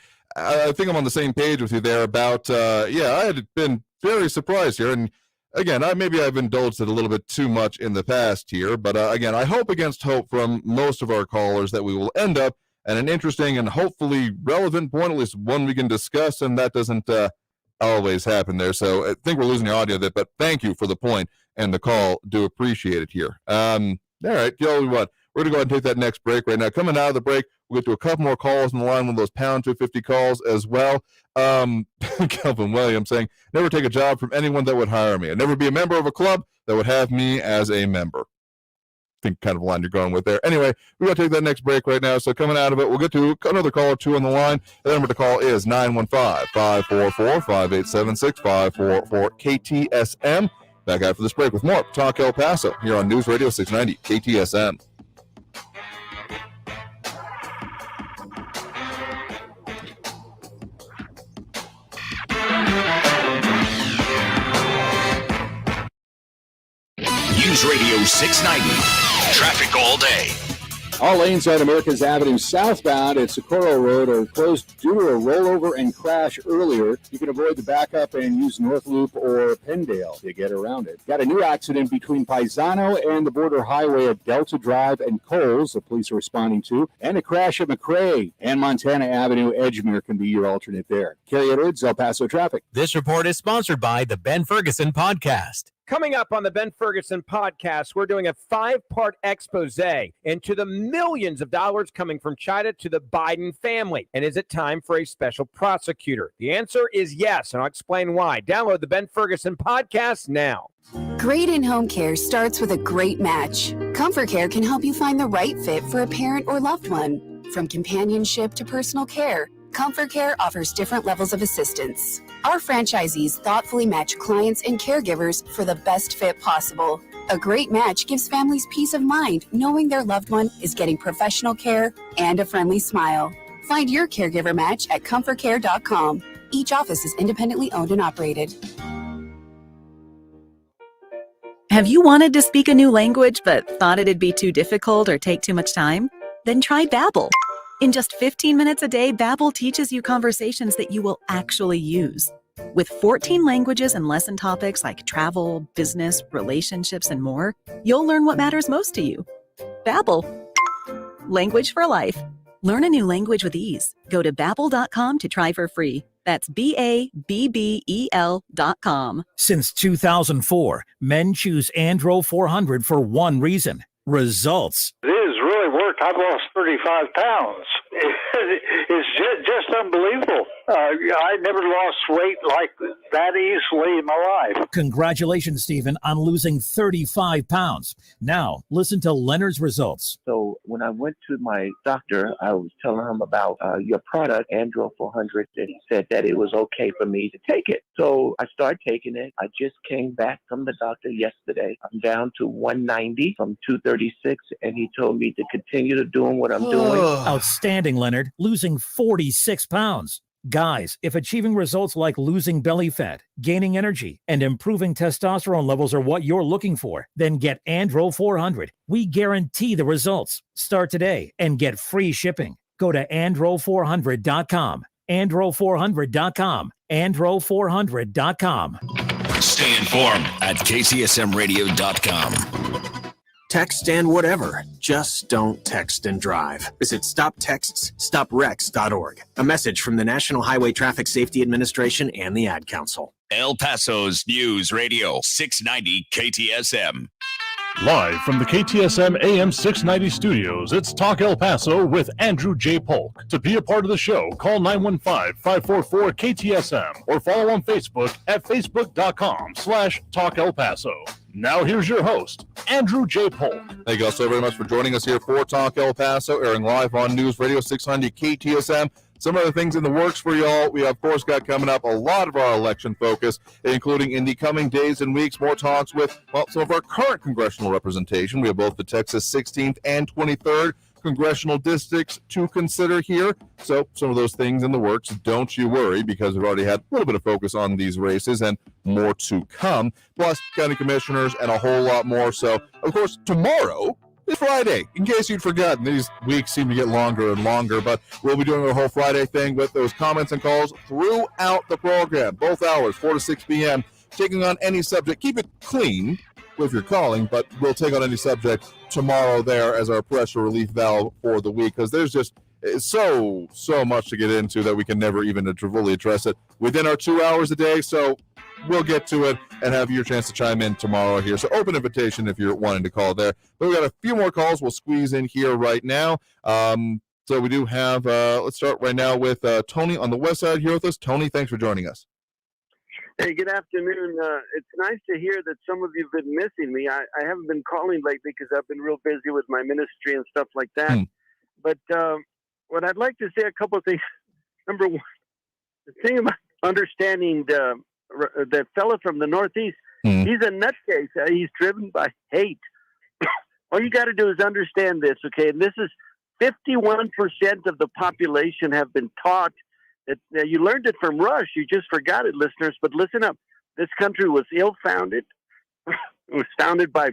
think I'm on the same page with you there about, I had been very surprised here. And again, maybe I've indulged it a little bit too much in the past here, but again, I hope against hope from most of our callers that we will end up at an interesting and hopefully relevant point, at least one we can discuss, and that doesn't always happen there. So I think we're losing your audio there, but thank you for the point and the call. Do appreciate it here. All right, we're going to go ahead and take that next break right now. Coming out of the break, we'll get to a couple more calls on the line, one of those pound 250 calls as well. Kelvin Williams saying, never take a job from anyone that would hire me. I'd never be a member of a club that would have me as a member. I think kind of the line you're going with there. Anyway, we're going to take that next break right now. So coming out of it, we'll get to another call or two on the line. The number to call is 915-544-5876, 544 KTSM. Back after this break with more Talk El Paso here on News Radio 690 KTSM. News Radio 690. Traffic all day. All lanes on America's Avenue southbound at Socorro Road are closed due to a rollover and crash earlier. You can avoid the backup and use North Loop or Penndale to get around it. Got a new accident between Paisano and the border highway at Delta Drive and Coles, the police are responding to, and a crash at McRae and Montana Avenue. Edgemere can be your alternate there. Carrie Edwards, El Paso Traffic. This report is sponsored by the Ben Ferguson Podcast. Coming up on the Ben Ferguson Podcast, we're doing a 5-part expose into the millions of dollars coming from China to the Biden family. And is it time for a special prosecutor? The answer is yes, and I'll explain why. Download the Ben Ferguson Podcast now. Great in-home care starts with a great match. Comfort Care can help you find the right fit for a parent or loved one. From companionship to personal care, Comfort Care offers different levels of assistance. Our franchisees thoughtfully match clients and caregivers for the best fit possible. A great match gives families peace of mind knowing their loved one is getting professional care and a friendly smile. Find your caregiver match at comfortcare.com. Each office is independently owned and operated. Have you wanted to speak a new language but thought it'd be too difficult or take too much time? Then try Babbel. In just 15 minutes a day, Babbel teaches you conversations that you will actually use. With 14 languages and lesson topics like travel, business, relationships, and more, you'll learn what matters most to you. Babbel. Language for life. Learn a new language with ease. Go to Babbel.com to try for free. That's Babbel.com. Since 2004, men choose Andro 400 for one reason: results. It has really worked. I've lost 35 pounds. It's just unbelievable. I never lost weight like that easily in my life. Congratulations, Stephen, on losing 35 pounds. Now, listen to Leonard's results. So when I went to my doctor, I was telling him about your product, Andro 400, and he said that it was okay for me to take it. So I started taking it. I just came back from the doctor yesterday. I'm down to 190 from 236, and he told me to continue to doing what I'm doing. Outstanding, Leonard, losing 46 pounds. Guys, if achieving results like losing belly fat, gaining energy, and improving testosterone levels are what you're looking for, then get Andro 400. We guarantee the results. Start today and get free shipping. Go to andro400.com. andro400.com. andro400.com. Stay informed at KTSMradio.com. Text and whatever. Just don't text and drive. Visit StopTextsStopWrecks.org. A message from the National Highway Traffic Safety Administration and the Ad Council. El Paso's News Radio 690 KTSM. Live from the KTSM AM 690 studios, it's Talk El Paso with Andrew J. Polk. To be a part of the show, call 915-544-KTSM or follow on Facebook at facebook.com/Talk El Paso. Now here's your host, Andrew J. Polk. Thank you all so very much for joining us here for Talk El Paso, airing live on News Radio 690 KTSM. some other things in the works for y'all. We, of course, got coming up a lot of our election focus, including in the coming days and weeks, more talks with, well, some of our current congressional representation. We have both the Texas 16th and 23rd congressional districts to consider here. So some of those things in the works, don't you worry, because we've already had a little bit of focus on these races and more to come, plus county commissioners and a whole lot more. So, of course, tomorrow is Friday. In case you'd forgotten, these weeks seem to get longer and longer, but we'll be doing our whole Friday thing with those comments and calls throughout the program, both hours, 4 to 6 p.m., taking on any subject. Keep it clean if you're calling, but we'll take on any subject tomorrow there as our pressure relief valve for the week, because there's just so much to get into that we can never even fully address it within our 2 hours a day. So we'll get to it and have your chance to chime in tomorrow here. So open invitation if you're wanting to call there. But we got a few more calls we'll squeeze in here right now. So we do have, let's start right now with Tony on the west side here with us. Tony, thanks for joining us. Hey, good afternoon. It's nice to hear that some of you have been missing me. I haven't been calling lately because I've been real busy with my ministry and stuff like that. But what I'd like to say, a couple of things. Number one, the thing about understanding that fella from the Northeast, he's a nutcase. He's driven by hate. All you got to do is understand this, okay? And this is 51% of the population have been taught. You learned it from Rush. You just forgot it, listeners. But listen up. This country was ill-founded. It was founded by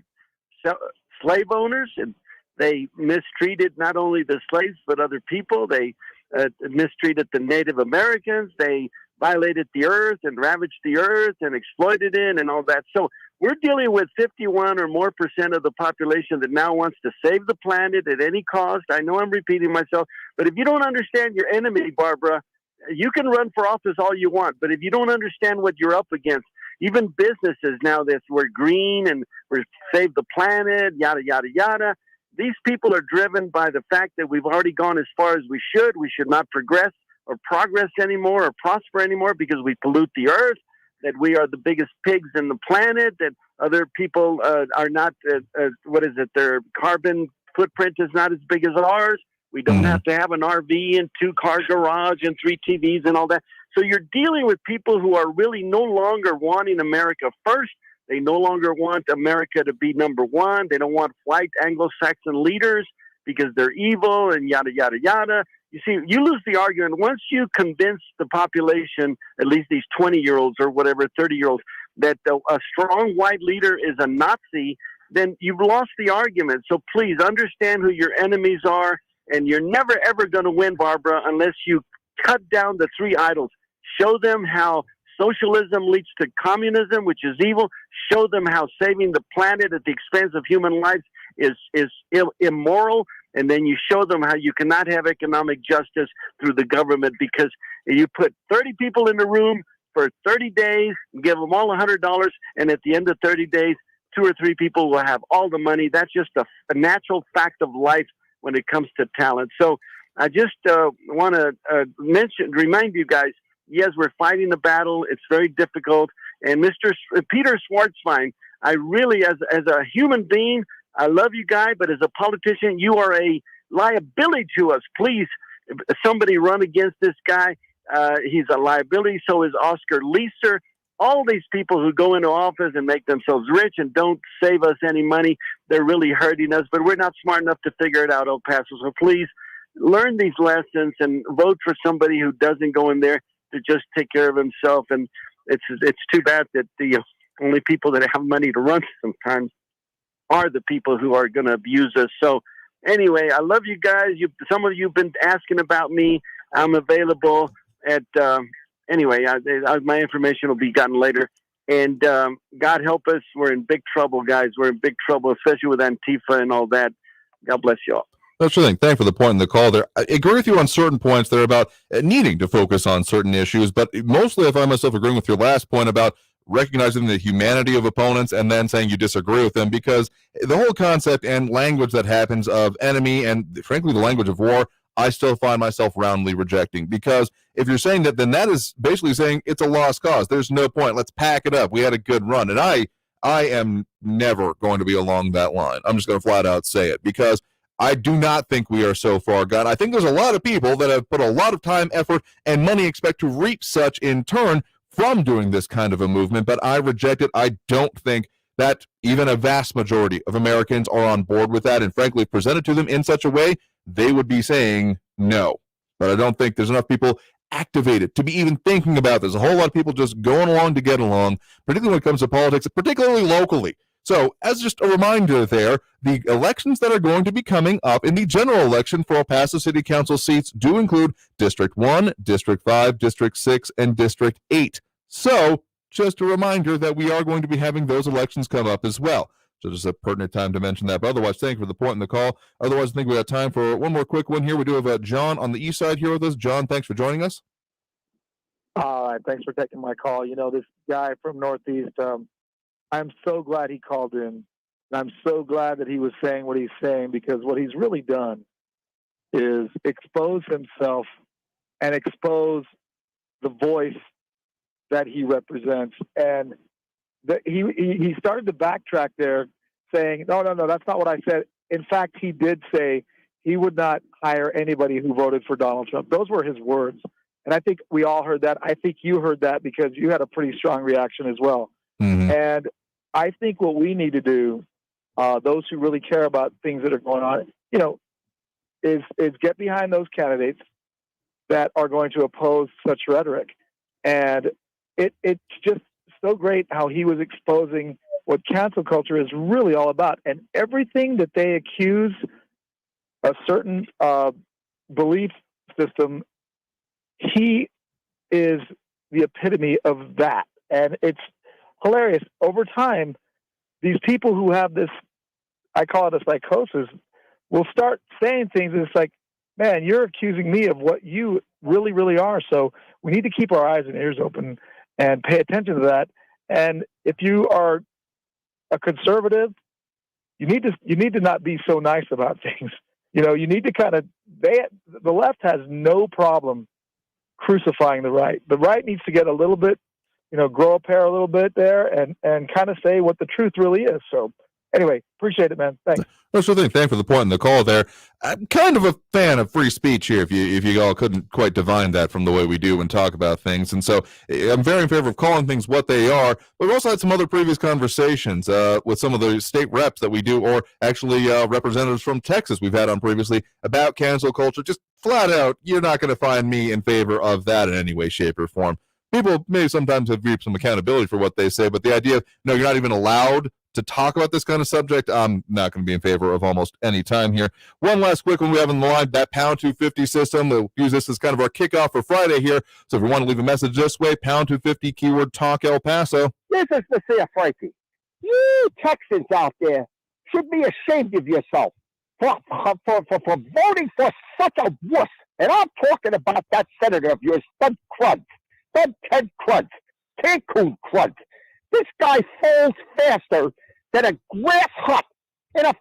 slave owners, and they mistreated not only the slaves but other people. They mistreated the Native Americans. They violated the earth and ravaged the earth and exploited it and all that. So we're dealing with 51 or more % of the population that now wants to save the planet at any cost. I know I'm repeating myself, but if you don't understand your enemy, Barbara, you can run for office all you want, but if you don't understand what you're up against, even businesses now that we're green and we're save the planet, yada, yada, yada. These people are driven by the fact that we've already gone as far as we should. We should not progress anymore or prosper anymore because we pollute the earth, that we are the biggest pigs in the planet, that other people are not, their carbon footprint is not as big as ours. We don't have to have an RV and 2-car garage and 3 TVs and all that. So you're dealing with people who are really no longer wanting America first. They no longer want America to be number one. They don't want white Anglo-Saxon leaders because they're evil and yada, yada, yada. You see, you lose the argument. Once you convince the population, at least these 20-year-olds or whatever, 30-year-olds, that a strong white leader is a Nazi, then you've lost the argument. So please understand who your enemies are. And you're never, ever going to win, Barbara, unless you cut down the 3 idols. Show them how socialism leads to communism, which is evil. Show them how saving the planet at the expense of human lives is immoral. And then you show them how you cannot have economic justice through the government, because you put 30 people in the room for 30 days, give them all $100, and at the end of 30 days, 2 or 3 people will have all the money. That's just a natural fact of life when it comes to talent. So I just want to remind you guys, yes, we're fighting the battle. It's very difficult. And Mr. Peter Schwarzbein, I really, as a human being, I love you, guy, but as a politician, you are a liability to us. Please, somebody run against this guy. He's a liability. So is Oscar Leeser. All these people who go into office and make themselves rich and don't save us any money, they're really hurting us, but we're not smart enough to figure it out, El Paso. So please learn these lessons and vote for somebody who doesn't go in there to just take care of himself. And it's too bad that the only people that have money to run sometimes are the people who are going to abuse us. So anyway, I love you guys. Some of you have been asking about me. I'm available at... Anyway, my information will be gotten later. And God help us. We're in big trouble, guys. We're in big trouble, especially with Antifa and all that. God bless you all. That's the thing. Thank you for the point in the call there. I agree with you on certain points there about needing to focus on certain issues, but mostly I find myself agreeing with your last point about recognizing the humanity of opponents and then saying you disagree with them, because the whole concept and language that happens of enemy and, frankly, the language of war, I still find myself roundly rejecting, because if you're saying that, then that is basically saying it's a lost cause. There's no point. Let's pack it up. We had a good run. And I am never going to be along that line. I'm just going to flat out say it, because I do not think we are so far gone. I think there's a lot of people that have put a lot of time, effort, and money expect to reap such in turn from doing this kind of a movement, but I reject it. I don't think that even a vast majority of Americans are on board with that, and frankly, presented to them in such a way, they would be saying no. But I don't think there's enough people activated to be even thinking about this. A whole lot of people just going along to get along, particularly when it comes to politics, particularly locally. So, as just a reminder there, the elections that are going to be coming up in the general election for El Paso City Council seats do include District 1, District 5, District 6, and District 8. So, just a reminder that we are going to be having those elections come up as well. So just a pertinent time to mention that. But otherwise, thank you for the point in the call. Otherwise, I think we got time for one more quick one here. We do have John on the east side here with us. John, thanks for joining us. All right, thanks for taking my call. You know, this guy from Northeast, I'm so glad he called in. And I'm so glad that he was saying what he's saying, because what he's really done is expose himself and expose the voice that he represents. And he started to backtrack there, saying, no, that's not what I said. In fact, he did say he would not hire anybody who voted for Donald Trump. Those were his words. And I think we all heard that. I think you heard that because you had a pretty strong reaction as well. Mm-hmm. And I think what we need to do, those who really care about things that are going on, you know, is get behind those candidates that are going to oppose such rhetoric. And it's just so great how he was exposing what cancel culture is really all about. And everything that they accuse a certain belief system, he is the epitome of that. And it's hilarious. Over time, these people who have this, I call it a psychosis, will start saying things and it's like, man, you're accusing me of what you really, really are. So we need to keep our eyes and ears open and pay attention to that. And if you are a conservative, you need to not be so nice about things. You know, you need to the left has no problem crucifying the right. The right needs to get a little bit, you know, grow a pair a little bit there and kind of say what the truth really is. So anyway, appreciate it, man. Thanks. No, sure thing. Thanks for the point in the call there. I'm kind of a fan of free speech here, if you all couldn't quite divine that from the way we do and talk about things. And so I'm very in favor of calling things what they are. But we've also had some other previous conversations with some of the state reps that we do, or actually representatives from Texas we've had on previously about cancel culture. Just flat out, you're not going to find me in favor of that in any way, shape, or form. People may sometimes have reaped some accountability for what they say, but the idea of, no, you're not even allowed to talk about this kind of subject, I'm not going to be in favor of almost any time here. One last quick one we have on the line, that pound 250 system. We'll use this as kind of our kickoff for Friday here. So if you want to leave a message this way, pound 250, keyword Talk El Paso. This is to say, Frankie, you Texans out there should be ashamed of yourself for voting for such a wuss. And I'm talking about that senator of yours, Stud Crud, Stud Ted Crud, Cancun Crud. This guy falls faster than a grass hut in a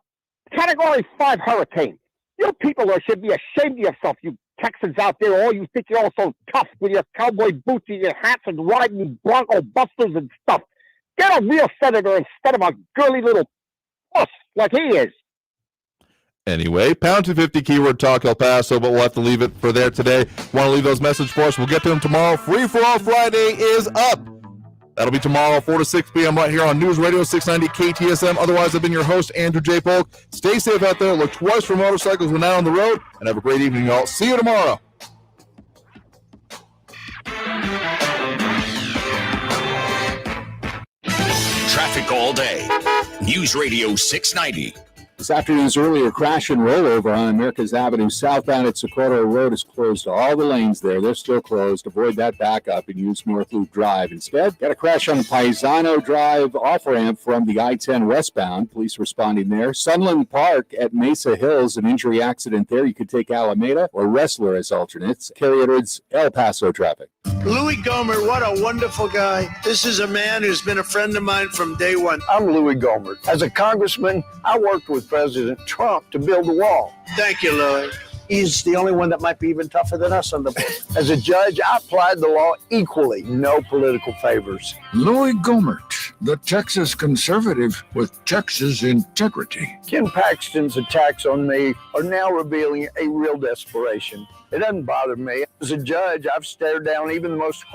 Category 5 hurricane. You people should be ashamed of yourself, you Texans out there. All you think you're all so tough with your cowboy boots and your hats and riding Bronco Busters and stuff. Get a real senator instead of a girly little puss like he is. Anyway, pound 250, keyword Talk El Paso, but we'll have to leave it for there today. Want to leave those messages for us? We'll get to them tomorrow. Free for All Friday is up. That'll be tomorrow, 4 to 6 p.m. right here on News Radio 690 KTSM. Otherwise, I've been your host, Andrew J. Polk. Stay safe out there. Look twice for motorcycles when out on the road. And have a great evening, y'all. See you tomorrow. Traffic all day. News Radio 690. This afternoon's earlier crash and rollover on America's Avenue southbound at Socorro Road is closed. All the lanes there, they're still closed. Avoid that backup and use North Loop Drive. Instead, got a crash on Paisano Drive off-ramp from the I-10 westbound. Police responding there. Sunland Park at Mesa Hills, an injury accident there. You could take Alameda or Wrestler as alternates. Carry it towards El Paso traffic. Louis Gohmert, what a wonderful guy. This is a man who's been a friend of mine from day one. I'm Louis Gohmert. As a congressman, I worked with President Trump to build the wall. Thank you, Louis. He's the only one that might be even tougher than us on the board. As a judge, I applied the law equally. No political favors. Louis Gohmert, the Texas conservative with Texas integrity. Ken Paxton's attacks on me are now revealing a real desperation. It doesn't bother me. As a judge, I've stared down even the most